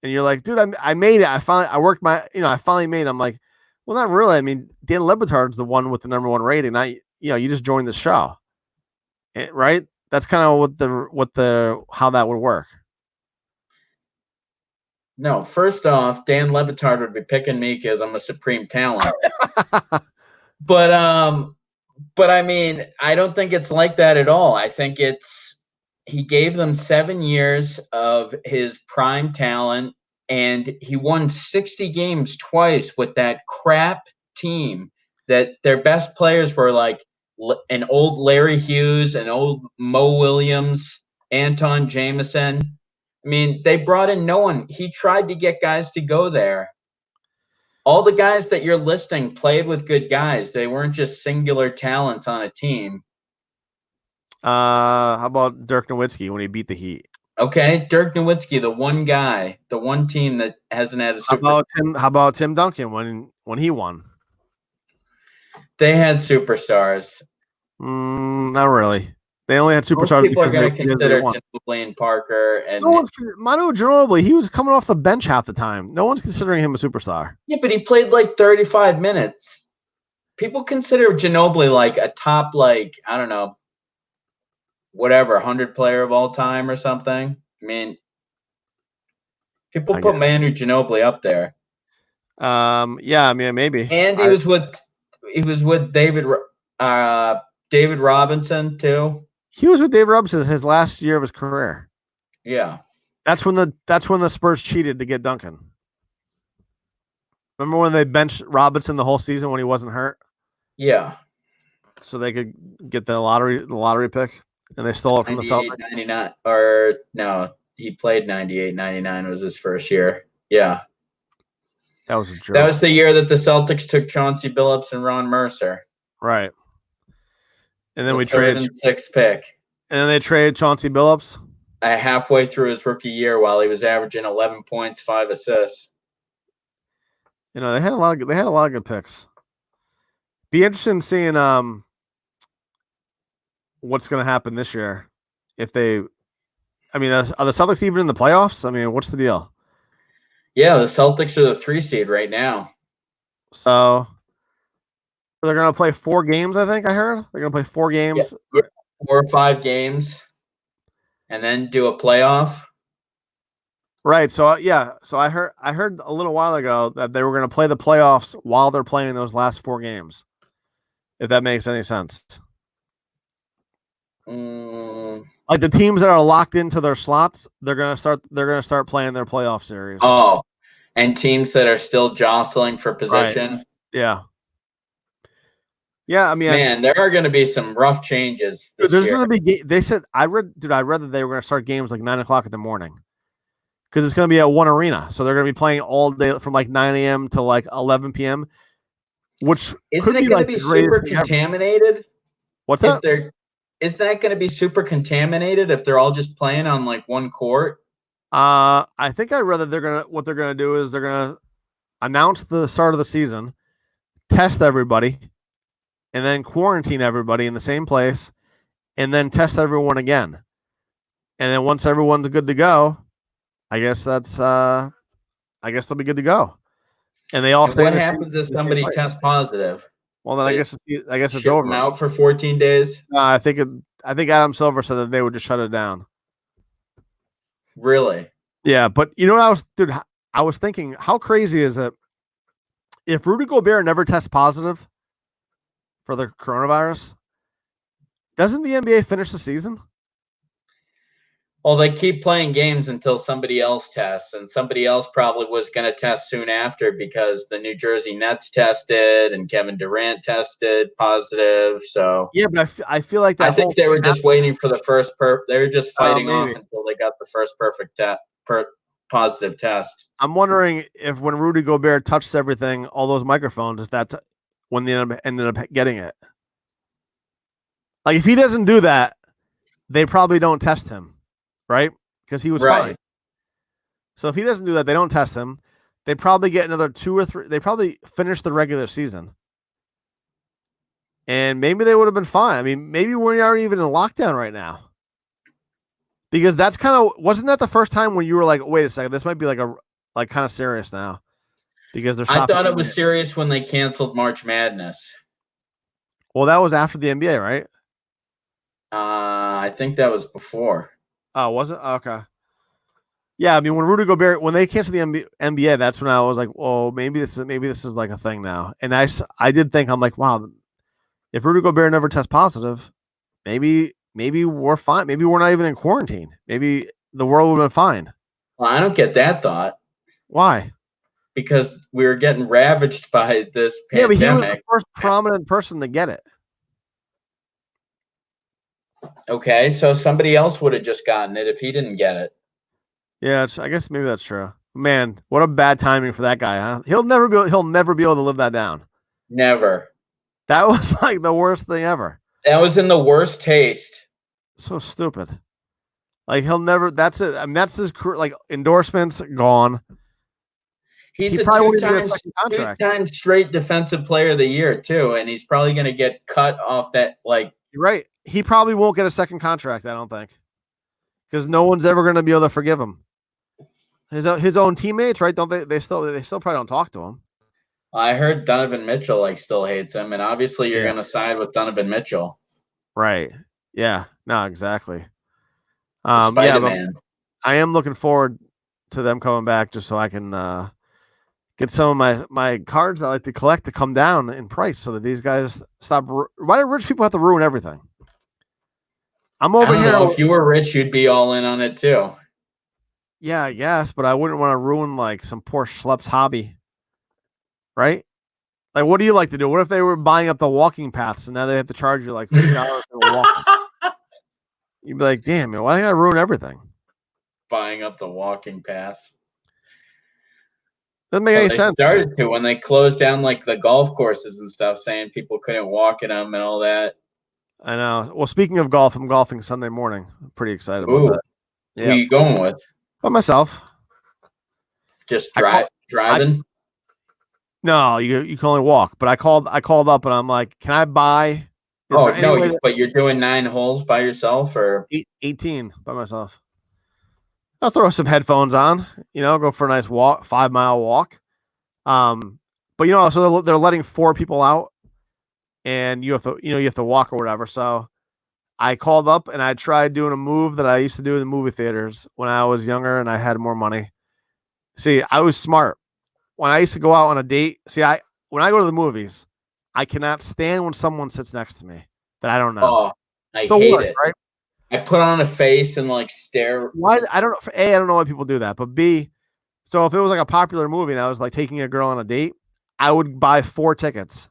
and you're like, dude, I made it. I finally made it. I'm like, well, not really. I mean, Dan Le Batard's the one with the #1 rating. You just joined the show, right? That's kind of how that would work. No, first off, Dan Le Batard would be picking me because I'm a supreme talent. But I mean, I don't think it's like that at all. I think he gave them 7 years of his prime talent, and he won 60 games twice with that crap team that their best players were like an old Larry Hughes, an old Mo Williams, Anton Jameson. I mean, they brought in no one. He tried to get guys to go there. All the guys that you're listing played with good guys. They weren't just singular talents on a team. How about Dirk Nowitzki when he beat the Heat? Okay, Dirk Nowitzki, the one guy, the one team that hasn't had a super. How about Tim Duncan when he won? They had superstars. Not really. They only had superstars. Most people are going to consider Ginobili and Parker and Manu Ginobili. He was coming off the bench half the time. No one's considering him a superstar. Yeah, but he played like 35 minutes. People consider Ginobili like a top, like, I don't know, whatever, 100 player of all time or something. I mean, people put Manu Ginobili up there. Yeah, I mean, maybe. And he was with David Robinson too. He was with David Robinson his last year of his career. Yeah. That's when the Spurs cheated to get Duncan. Remember when they benched Robinson the whole season when he wasn't hurt? Yeah. So they could get the lottery pick, and they stole it from the Celtics. 99, or no, he played 98-99 was his first year. Yeah. That was a joke. That was the year that the Celtics took Chauncey Billups and Ron Mercer. Right. And then we traded 6th pick. And then they traded Chauncey Billups halfway through his rookie year while he was averaging 11 points, 5 assists. They had a lot of good picks. Be interested in seeing what's going to happen this year. Are the Celtics even in the playoffs? I mean, what's the deal? Yeah, the Celtics are the 3 seed right now. So they're going to play 4 games, I think I heard. They're going to play 4 games. Yeah, 4 or 5 games. And then do a playoff. Right. So So I heard a little while ago that they were going to play the playoffs while they're playing those last 4 games. If that makes any sense. Like the teams that are locked into their slots, they're gonna start playing their playoff series. Oh, and teams that are still jostling for position. Right. Yeah. Yeah, I mean, man, there are going to be some rough changes. There's going to be. They said I read that they were going to start games like 9:00 in the morning because it's going to be at one arena, so they're going to be playing all day from like 9 a.m. to like 11 p.m. Which isn't it going to be super contaminated? What's that? Is that going to be super contaminated if they're all just playing on like one court? I think I read that what they're gonna do is they're gonna announce the start of the season, test everybody, and then quarantine everybody in the same place, and then test everyone again. And then once everyone's good to go, I guess they'll be good to go. And they all what happens if somebody tests positive? Well, then I guess it's over. Them out for 14 days. I think Adam Silver said that they would just shut it down. Really? Yeah, but you know what I was thinking, how crazy is it if Rudy Gobert never tests positive for the coronavirus? Doesn't the NBA finish the season? Well, they keep playing games until somebody else tests, and somebody else probably was going to test soon after because the New Jersey Nets tested and Kevin Durant tested positive. So Yeah, but I feel like I that whole think they were just waiting for the first they were just fighting maybe. off until they got the first perfect positive test. I'm wondering if when Rudy Gobert touched everything, all those microphones, if that's when they ended up getting it. Like if he doesn't do that, they probably don't test him, right? Because he was fine. So if he doesn't do that, they don't test him. They probably get another 2 or 3. They probably finish the regular season, and maybe they would have been fine. I mean, maybe we're not even in lockdown right now, because that's kind of wasn't that the first time when you were like, wait a second, this might be like kind of serious now, because they're. I thought it was serious when they canceled March Madness. Well, that was after the NBA, right? I think that was before. Oh, was it? Okay. Yeah, I mean, when Rudy Gobert, when they canceled the NBA, that's when I was like, "Oh, maybe this is like a thing now." And I did think, I'm like, "Wow, if Rudy Gobert never tests positive, maybe we're fine. Maybe we're not even in quarantine. Maybe the world would have been fine." Well, I don't get that thought. Why? Because we were getting ravaged by this pandemic. Yeah, but he was the first prominent person to get it. Okay, so somebody else would have just gotten it if he didn't get it. Yeah, I guess maybe that's true. Man, what a bad timing for that guy, huh? He'll never be able to live that down. Never. That was like the worst thing ever. That was in the worst taste. So stupid. Like he'll never. That's it. I mean, that's his career. Like endorsements gone. He's a two-time straight defensive player of the year too, and he's probably going to get cut off that. Like you're right. He probably won't get a second contract. I don't think, because no one's ever going to be able to forgive him. His own teammates, right? Don't they? They still probably don't talk to him. I heard Donovan Mitchell like still hates him, and obviously you're going to side with Donovan Mitchell, right? Yeah. No, exactly. Spider-Man. But I am looking forward to them coming back, just so I can get some of my cards I like to collect to come down in price, so that these guys stop. Why do rich people have to ruin everything? I'm over here. If you were rich, you'd be all in on it too. Yeah, I guess, but I wouldn't want to ruin like some poor schlepp's hobby, right? Like, what do you like to do? What if they were buying up the walking paths and now they have to charge you like $50 for walking? You'd be like, damn, man, why did I ruin everything? Buying up the walking paths. Doesn't make any sense. Started to when they closed down like the golf courses and stuff, saying people couldn't walk in them and all that. I know. Well, speaking of golf, I'm golfing Sunday morning. I'm pretty excited about that. Yeah. Who are you going with? By myself. Just driving? No, you can only walk. But I called up and I'm like, can I buy? But you're doing 9 holes by yourself or 18 by myself. I'll throw some headphones on, go for a nice walk, 5-mile walk. But so they're letting 4 people out, and you have to walk or whatever. So I called up and I tried doing a move that I used to do in the movie theaters when I was younger and I had more money. See, I was smart. When I used to go out on a date, when I go to the movies, I cannot stand when someone sits next to me that I don't know. Oh, I hate it. Right? I put on a face and like stare. Why? I don't know. A, I don't know why people do that. But B, so if it was like a popular movie and I was like taking a girl on a date, I would buy 4 tickets.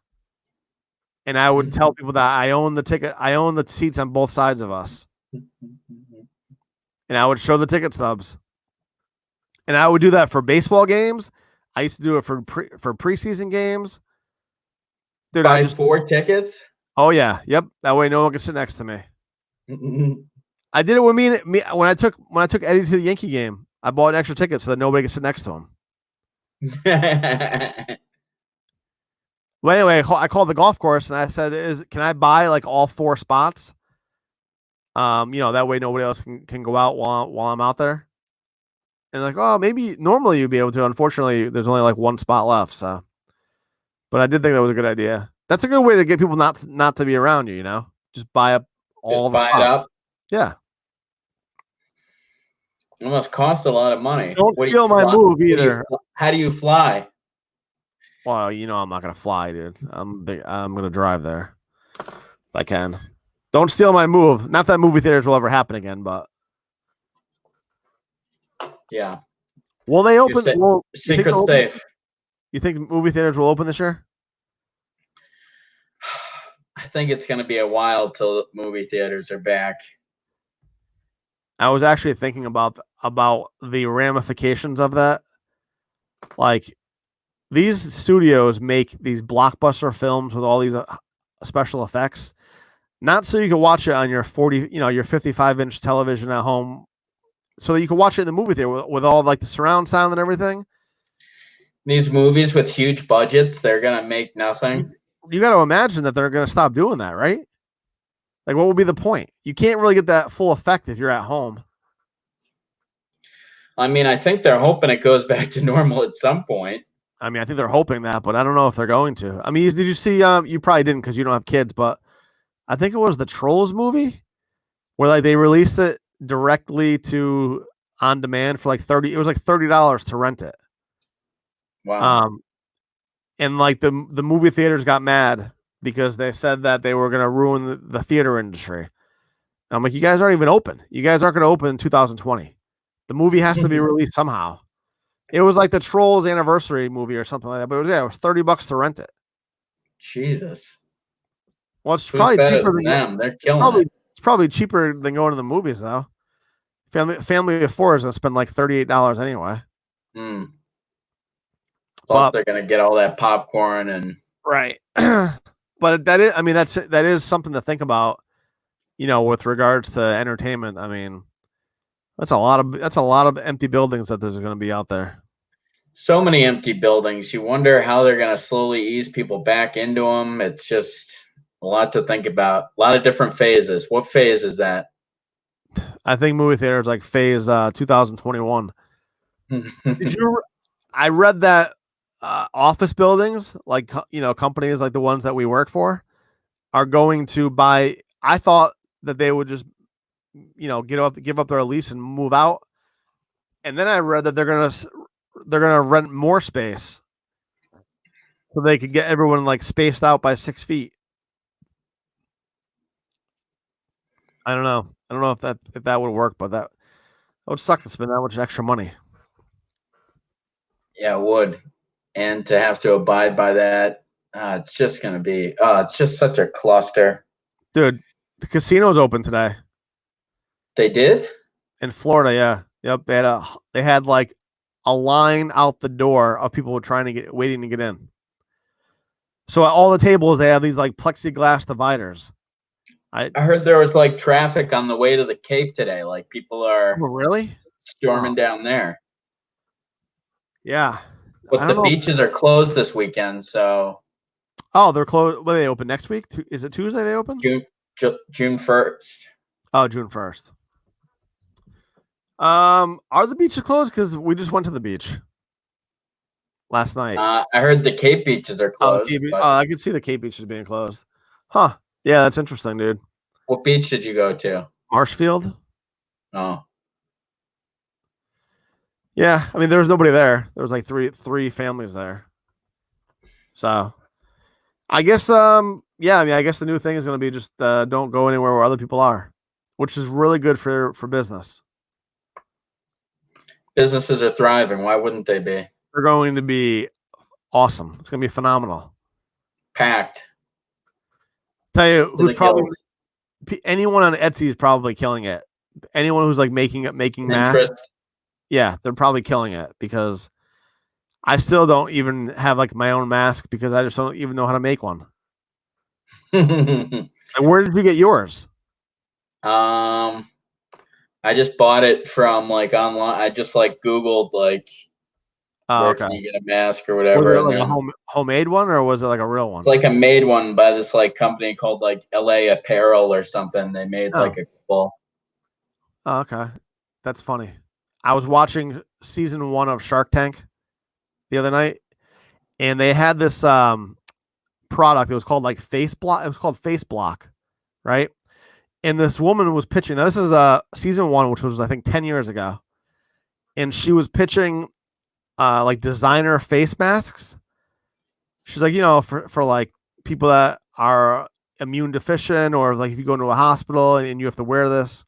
And I would tell people that I own the ticket. I own the seats on both sides of us. And I would show the ticket stubs. And I would do that for baseball games. I used to do it for preseason games. Dude, buy 4 tickets? Oh yeah, yep. That way no one can sit next to me. I did it with me when I took Eddie to the Yankee game. I bought an extra ticket so that nobody could sit next to him. Well, anyway, I called the golf course and I said, "Can I buy like all 4 spots? That way nobody else can go out while I'm out there." And like, oh, maybe normally you'd be able to. Unfortunately, there's only like 1 spot left. So, but I did think that was a good idea. That's a good way to get people not to be around you. Just buy up all the spots. It up. Yeah. It must cost a lot of money. Don't What do you steal my fly? move either. How do you fly? Well, I'm not gonna fly, dude. I'm gonna drive there if I can. Don't steal my move. Not that movie theaters will ever happen again, but Yeah. will they open? Well, Secret safe. You think movie theaters will open this year? I think it's going to be a while till movie theaters are back. I was actually thinking about the ramifications of that. Like, these studios make these blockbuster films with all these special effects, not so you can watch it on your your 55-inch television at home, so that you can watch it in the movie theater with all like the surround sound and everything. These movies with huge budgets, they're going to make nothing. You got to imagine that they're going to stop doing that, right? Like, what would be the point? You can't really get that full effect if you're at home. I mean, I think they're hoping it goes back to normal at some point. I mean, I think they're hoping that, but I don't know if they're going to. I mean, did you see? You probably didn't because you don't have kids, but I think it was the Trolls movie where like they released it directly to on demand for like 30. It was like $30 to rent it. Wow. And like the movie theaters got mad because they said that they were going to ruin the theater industry. And I'm like, you guys aren't even open. You guys aren't going to open in 2020. The movie has to be released somehow. It was like the Trolls anniversary movie or something like that. But it was $30 to rent it. Jesus. Well, it's probably cheaper than them. They're killing it. It's probably cheaper than going to the movies though. Family of four is going to spend like $38 anyway. Plus, they're going to get all that popcorn and right. But that is something to think about. With regards to entertainment. I mean, that's a lot of empty buildings that there's going to be out there. So many empty buildings. You wonder how they're going to slowly ease people back into them. It's just a lot to think about. A lot of different phases. What phase is that? I think movie theaters like phase 2021. I read that office buildings, like companies like the ones that we work for, are going to buy. I thought that they would just give up their lease and move out, and then I read that they're gonna rent more space so they could get everyone like spaced out by 6 feet. I don't know if that would work, but that would suck to spend that much extra money. Yeah, it would. And to have to abide by that, it's just going to be, it's just such a cluster. Dude, the casino's open today. They did? In Florida, yeah. Yep, they had like a line out the door of people waiting to get in. So at all the tables, they have these like plexiglass dividers. I heard there was like traffic on the way to the Cape today. Like people are really storming down there. Yeah. But the beaches are closed this weekend, so. Oh, they're closed. When they open next week? Is it Tuesday they open? June 1st. Oh, June 1st. Are the beaches closed? Because we just went to the beach last night. I heard the Cape beaches are closed. I can see the Cape beaches being closed. Huh. Yeah, that's interesting, dude. What beach did you go to? Marshfield. Oh. Yeah, I mean, there was nobody there. There was like three families there. So, I guess, yeah, I mean, I guess the new thing is going to be just don't go anywhere where other people are, which is really good for business. Businesses are thriving. Why wouldn't they be? They're going to be awesome. It's going to be phenomenal. Packed. Tell you who's probably anyone on Etsy is probably killing it. Anyone who's like making masks. Yeah, they're probably killing it because I still don't even have like my own mask because I just don't even know how to make one. And where did you get yours? I just bought it from like online. I just like Googled like where can you get a mask or whatever. Was it like a homemade one or was it like a real one? It's like a made one by this like company called like LA Apparel or something. They made like a couple. Oh, okay. That's funny. I was watching season 1 of Shark Tank the other night, and they had this product. It was called like Face Block. It was called Face Block, right? And this woman was pitching. Now, this is season 1, which was I think 10 years ago. and she was pitching like designer face masks. She's like, for like people that are immune deficient, or like if you go into a hospital and you have to wear this,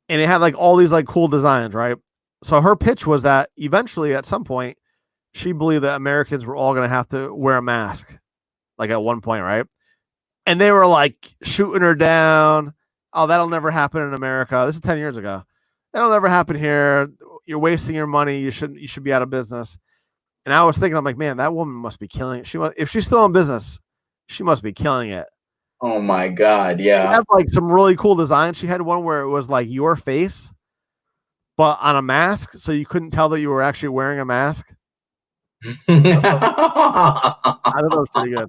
and it had like all these like cool designs, right? So her pitch was that eventually, at some point, she believed that Americans were all going to have to wear a mask, like at one point, right? And they were like shooting her down. Oh, that'll never happen in America. This is 10 years ago. That'll never happen here. You're wasting your money. You should be out of business. And I was thinking, I'm like, man, that woman must be killing it. If she's still in business, she must be killing it. Oh my God. She Yeah. had like some really cool designs. She had one where it was like your face, but on a mask, so you couldn't tell that you were actually wearing a mask. I thought that was pretty good.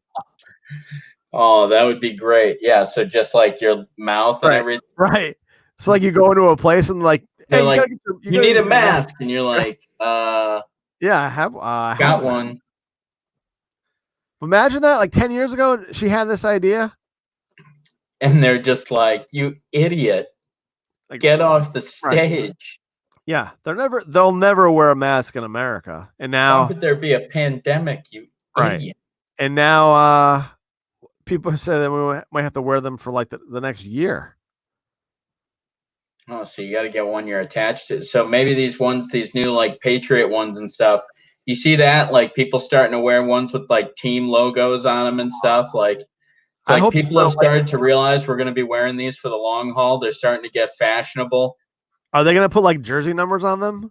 Oh, that would be great. Yeah. So just like your mouth and everything. Right. So like you go into a place and like, They're hey, like, you need a mask, and you're like, yeah, I have. got one. Imagine that, like 10 years ago, she had this idea, and they're just like, you idiot, like, get off the stage. Right. Yeah, they'll never wear a mask in America, and now how could there be a pandemic? You idiot. And now people say that we might have to wear them for like the next year. Oh, so you got to get one you're attached to. So maybe these new like Patriot ones and stuff. You see that, like people starting to wear ones with like team logos on them and stuff. Like it's like people have started to realize we're going to be wearing these for the long haul. They're starting to get fashionable. Are they going to put like jersey numbers on them?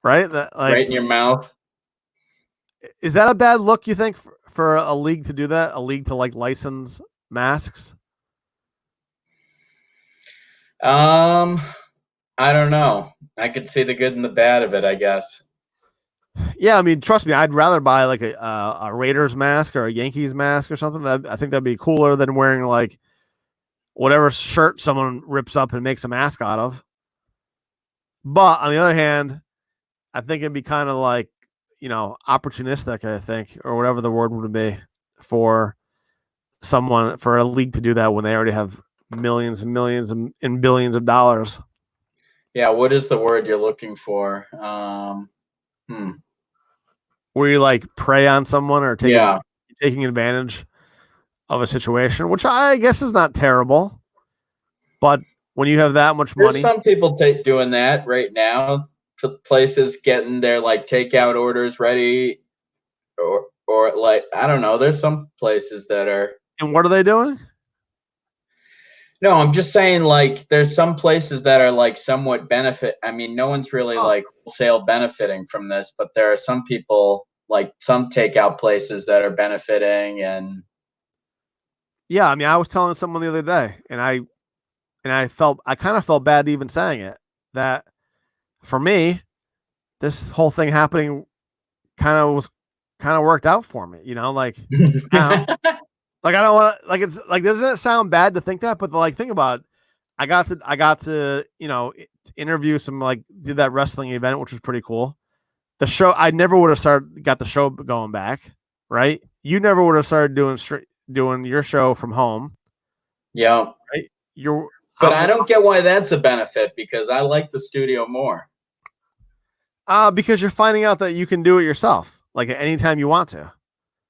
Right? Right in your mouth. Is that a bad look, you think, for a league to do that? A league to like license masks? I don't know. I could see the good and the bad of it, I guess. Yeah, I mean, trust me, I'd rather buy like a Raiders mask or a Yankees mask or something. I think that'd be cooler than wearing like whatever shirt someone rips up and makes a mask out of. But on the other hand, I think it'd be kind of like, opportunistic, I think, or whatever the word would be, for a league to do that when they already have millions and millions and billions of dollars. Yeah, what is the word you're looking for? Where you like prey on someone or taking advantage of a situation, which I guess is not terrible. But when you have that much money, there's some people doing that right now. Places getting their like takeout orders ready, or like, I don't know. There's some places that are. And what are they doing? No, I'm just saying, like, there's some places that are like somewhat benefit. I mean, no one's really like wholesale benefiting from this, but there are some people, like some takeout places, that are benefiting. And yeah, I mean, I was telling someone the other day, and I kind of felt bad even saying it, that for me, this whole thing happening kind of worked out for me, like now, like I don't want to, like, it's like, doesn't it sound bad to think that? But like, think about it. I got to interview some, like, did that wrestling event, which was pretty cool. The show, I never would have got the show going back, right? You never would have started doing your show from home. Yeah. Right? But I don't get why that's a benefit, because I like the studio more. Because you're finding out that you can do it yourself, like at any time you want to.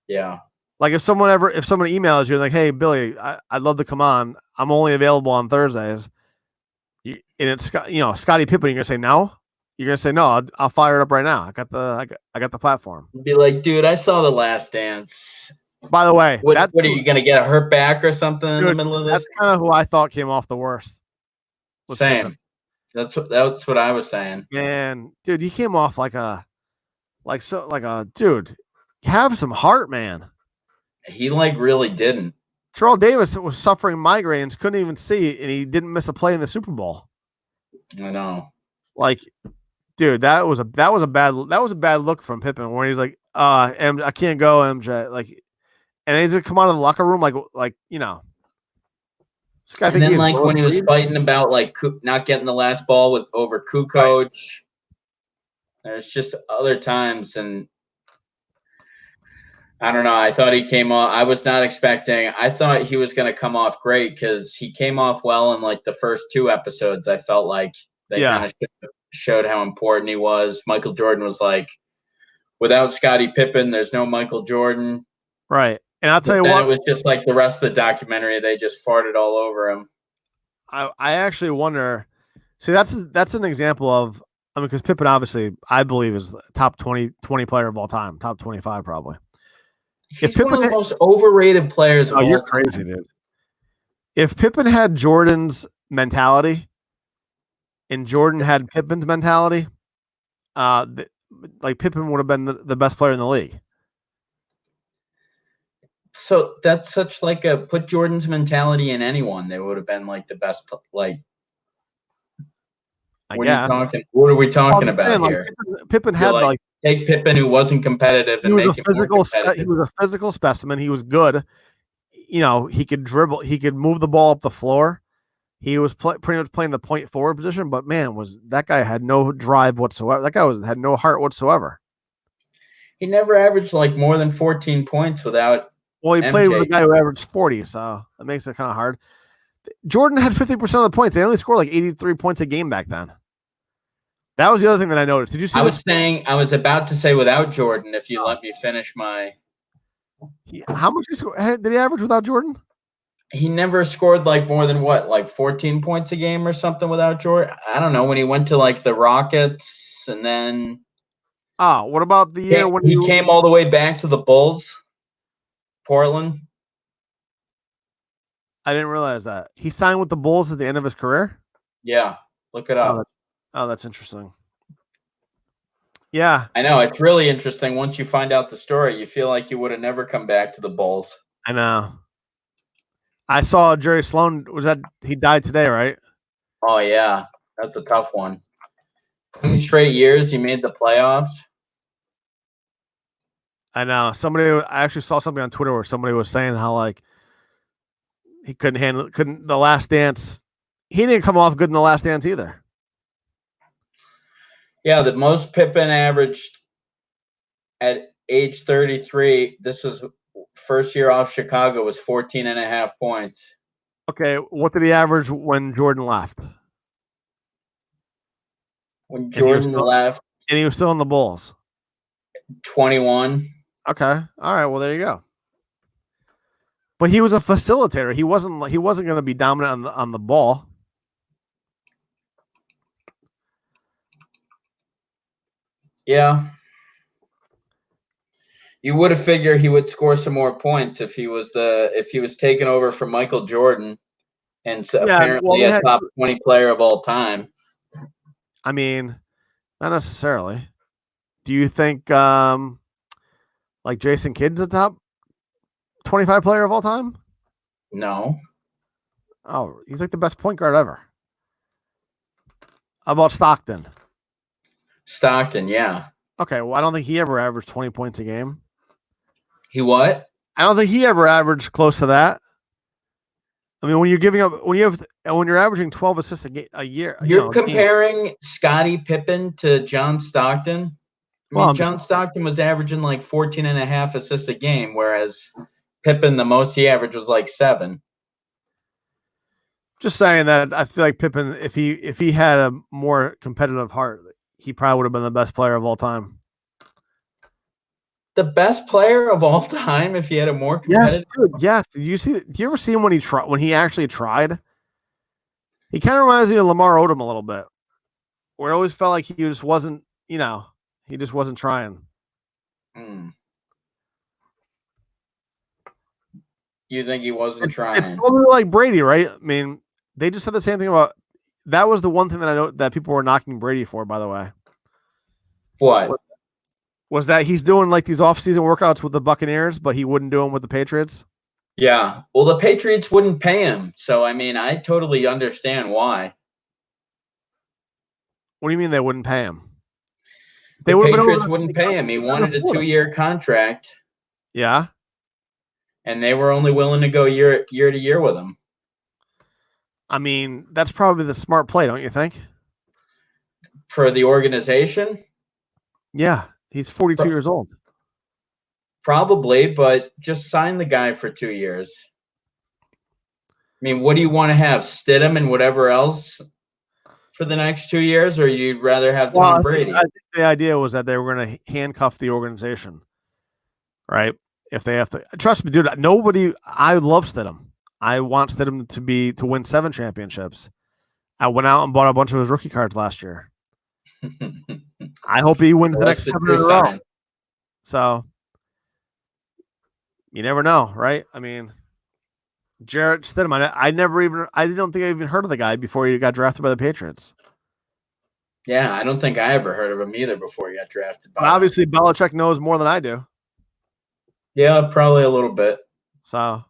Yeah. Like if someone emails you like, "Hey, Billy, I'd love to come on. I'm only available on Thursdays," and it's Scottie Pippen, you're gonna say no. You're gonna say no. I'll fire it up right now. I got the platform. Be like, dude, I saw The Last Dance. By the way, what are you gonna get, a hurt back or something in the middle of this? That's kind of who I thought came off the worst. Same. Pippen. That's what I was saying. Man, dude, he came off like a dude. Have some heart, man. He like really didn't. Terrell Davis was suffering migraines, couldn't even see, and he didn't miss a play in the Super Bowl. I know. Like, dude, that was a bad look from Pippen, where he's like, I can't go, MJ. Like, and he's gonna come out of the locker room like. And then, like, when he was fighting about like not getting the last ball over Kukoc, right. There's just other times, and I don't know. I thought he came off. I was not expecting. I thought he was going to come off great, because he came off well in like the first 2 episodes. I felt like They kind of showed how important he was. Michael Jordan was like, without Scottie Pippen, there's no Michael Jordan. Right. And I'll tell you then what, it was just like the rest of the documentary. They just farted all over him. I actually wonder. See, that's an example of, I mean, because Pippen obviously, I believe, is top 20 player of all time, top 25 probably. He's one of the most overrated players of all time. You're crazy, dude. If Pippen had Jordan's mentality and Jordan had Pippen's mentality, like Pippen would have been the best player in the league. So that's such like a put Jordan's mentality in anyone, they would have been like the best. Like, what are we talking about here? Pippen had like take Pippen, who wasn't competitive, and make him more competitive. He was a physical specimen. He was good. You know, he could dribble. He could move the ball up the floor. He was pretty much playing the point forward position. But man, that guy had no drive whatsoever. That guy had no heart whatsoever. He never averaged like more than 14 points without. Well, he played with a guy who averaged 40, so that makes it kind of hard. Jordan had 50% of the points. They only scored like 83 points a game back then. That was the other thing that I noticed. Did you see? I was about to say without Jordan, if you let me finish my. How much did he average without Jordan? He never scored like more than like 14 points a game or something without Jordan. I don't know, when he went to like the Rockets and then. Oh, what about the year when he came all the way back to the Bulls, Portland? I didn't realize that. He signed with the Bulls at the end of his career? Yeah, look it up. Oh, that's interesting. Yeah. I know. It's really interesting. Once you find out the story, you feel like he would have never come back to the Bulls. I know. I saw Jerry Sloan. He died today, right? Oh, yeah. That's a tough one. 20 straight years he made the playoffs. I know. I actually saw something on Twitter where somebody was saying how like he couldn't the Last Dance. He didn't come off good in the Last Dance either. Yeah, the most Pippen averaged at age 33, this was first year off Chicago, was 14.5 points. Okay, what did he average when Jordan left? When Jordan left. And he was still in the Bulls. 21. Okay. All right, well there you go. But he was a facilitator. He wasn't going to be dominant on the ball. Yeah. You would have figured he would score some more points if he was taken over from Michael Jordan and apparently a top 20 player of all time. I mean, not necessarily. Do you think like Jason Kidd's a top 25 player of all time? No. Oh, he's like the best point guard ever. How about Stockton? Stockton, yeah. Okay, well, I don't think he ever averaged 20 points a game. He what? I don't think he ever averaged close to that. I mean, when you're averaging 12 assists a year, you're comparing Scottie Pippen to John Stockton. John Stockton was averaging like 14.5 assists a game, whereas Pippen, the most he averaged was like 7. Just saying that I feel like Pippen, if he had a more competitive heart, he probably would have been the best player of all time. The best player of all time if he had a more competitive. Yes. Did you ever see him when he actually tried? He kind of reminds me of Lamar Odom a little bit, where it always felt like he just wasn't, he just wasn't trying. You think he wasn't trying? It's totally like Brady, right? I mean, they just said the same thing about. That was the one thing that I know that people were knocking Brady for, by the way. What? Was that he's doing like these off-season workouts with the Buccaneers, but he wouldn't do them with the Patriots? Yeah. Well, the Patriots wouldn't pay him. So, I mean, I totally understand why. What do you mean they wouldn't pay him? The Patriots wouldn't pay him. He wanted a 2-year contract. Yeah. And they were only willing to go year to year with him. I mean, that's probably the smart play, don't you think? For the organization? Yeah. He's 42 years old. Probably, but just sign the guy for 2 years. I mean, what do you want to have? Stidham and whatever else? for the next 2 years, or you'd rather have Well, Tom Brady? I think the idea was that they were going to handcuff the organization, right? If they have to, trust me, dude. I love Stidham. I want Stidham to win 7 championships. I went out and bought a bunch of his rookie cards last year. I hope he wins the next 7 in a row. So you never know, right? I mean, Jarrett Stidham. I don't think I even heard of the guy before he got drafted by the Patriots. Yeah, I don't think I ever heard of him either before he got drafted. But obviously, Belichick knows more than I do. Yeah, probably a little bit. So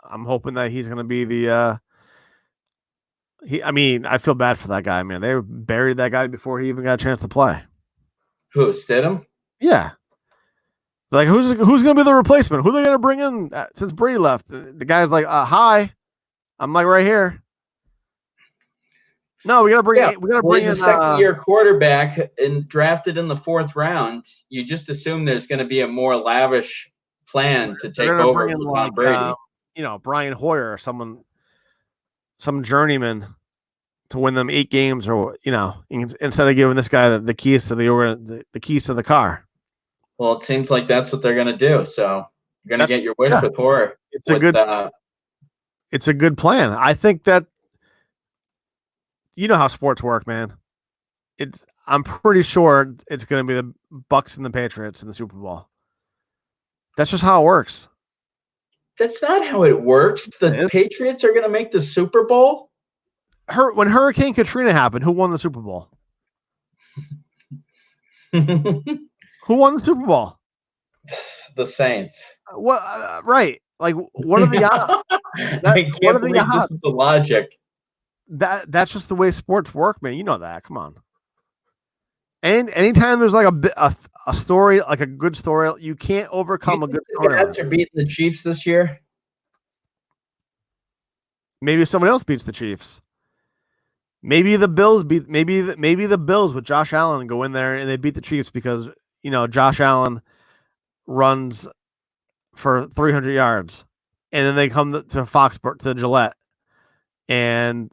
I'm hoping that he's going to be the. I feel bad for that guy, man. They buried that guy before he even got a chance to play. Who, Stidham? Yeah. Like, who's going to be the replacement? Who are they going to bring in since Brady left? The guy's like, hi. I'm like right here. No, we got to bring. Yeah. We got to bring in a second-year quarterback and drafted in the 4th round. You just assume there's going to be a more lavish plan to take over for Tom Brady. Brian Hoyer or some journeyman to win them 8 games, or instead of giving this guy the keys to the keys to the car. Well, it seems like that's what they're going to do. So you're going to get your wish with Hoyer. It's a good plan. I think that. You know how sports work, man. I'm pretty sure it's going to be the Bucs and the Patriots in the Super Bowl. That's just how it works. That's not how it works. The Patriots are going to make the Super Bowl? When Hurricane Katrina happened, who won the Super Bowl? Who won the Super Bowl? The Saints. What? Right. Like, what are the odds? I can't believe this is the logic. That's just the way sports work, man. You know that. Come on. And anytime there's like a story, like a good story, you can't overcome a good story. The Jets are beating the Chiefs this year. Maybe somebody else beats the Chiefs. Maybe the Bills maybe the Bills with Josh Allen go in there and they beat the Chiefs because Josh Allen runs for 300 yards, and then they come to Foxborough, to Gillette, and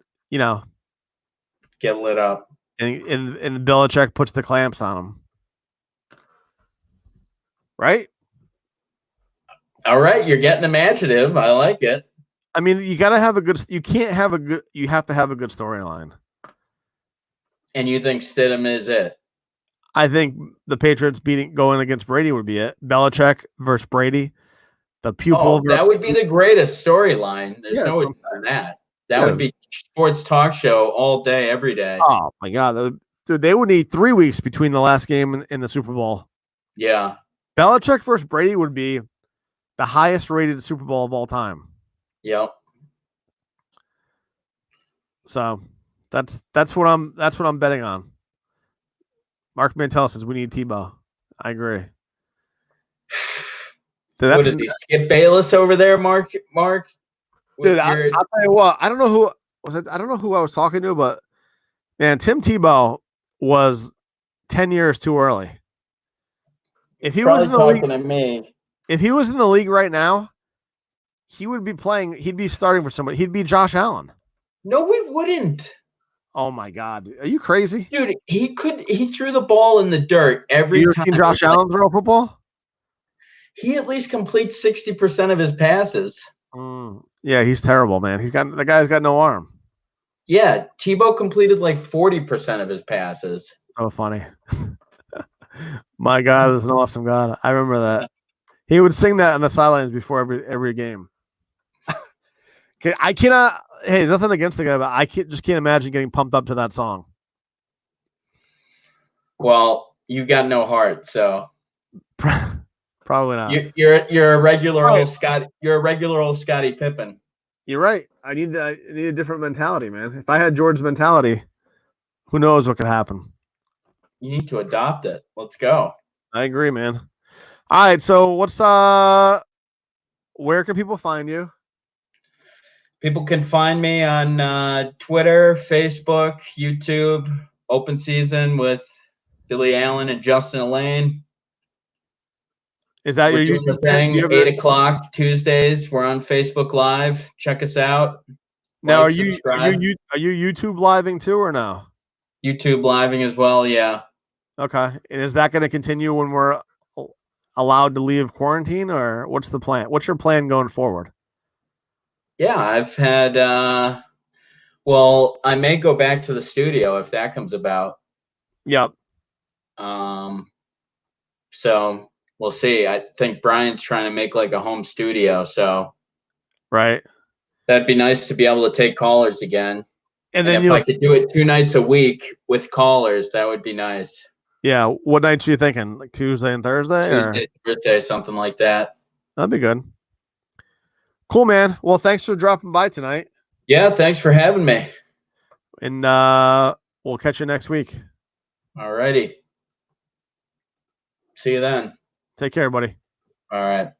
get lit up. And Belichick puts the clamps on them. Right? All right, you're getting imaginative. I like it. I mean, you got to have you have to have a good storyline. And you think Stidham is it? I think the Patriots going against Brady would be it. Belichick versus Brady. The pupil. That would be the greatest storyline. There's no denying that. That would be sports talk show all day, every day. Oh my God, dude! They would need 3 weeks between the last game and the Super Bowl. Yeah, Belichick versus Brady would be the highest rated Super Bowl of all time. Yep. So that's what I'm betting on. Mark Mantell says we need Tebow. I agree. What is he? Skip Bayless over there, Mark? Dude, I'll tell you what. I don't know who I was talking to, but man, Tim Tebow was 10 years too early. If he was in the league, if he was in the league right now, he would be playing. He'd be starting for somebody. He'd be Josh Allen. No, we wouldn't. Oh my God, are you crazy, dude? He threw the ball in the dirt every time. Seen Josh Allen throw a football? He at least completes 60% of his passes. Yeah, he's terrible, man. The guy's got no arm. Yeah, Tebow completed like 40% of his passes. So funny. My God is an awesome God. I remember that. He would sing that on the sidelines before every game. I cannot. Hey, nothing against the guy, but I can't imagine getting pumped up to that song. Well, you got no heart, so probably not. You're a regular old Scotty. You're a regular old Scottie Pippen. You're right. I need a different mentality, man. If I had George's mentality, who knows what could happen? You need to adopt it. Let's go. I agree, man. All right, so where can people find you? People can find me on Twitter, Facebook, YouTube, Open Season with Billy Allen and Justin Elaine. Is that your YouTube thing? 8:00 Tuesdays. We're on Facebook Live. Check us out. Now, are you YouTube living too or no? YouTube living as well. Yeah. Okay. And is that going to continue when we're allowed to leave quarantine, or what's the plan? What's your plan going forward? Yeah, I've had well, I may go back to the studio if that comes about. Yep. So we'll see. I think Brian's trying to make like a home studio, so Right. that'd be nice to be able to take callers again. And And then if I could do it 2 nights a week with callers, that would be nice. yeah, what nights are you thinking? Like Tuesday and Thursday? Tuesday, Thursday, something like that. That'd be good. Cool, man. Well, thanks for dropping by tonight. Yeah, thanks for having me. And we'll catch you next week. All righty. See you then. Take care, buddy. All right.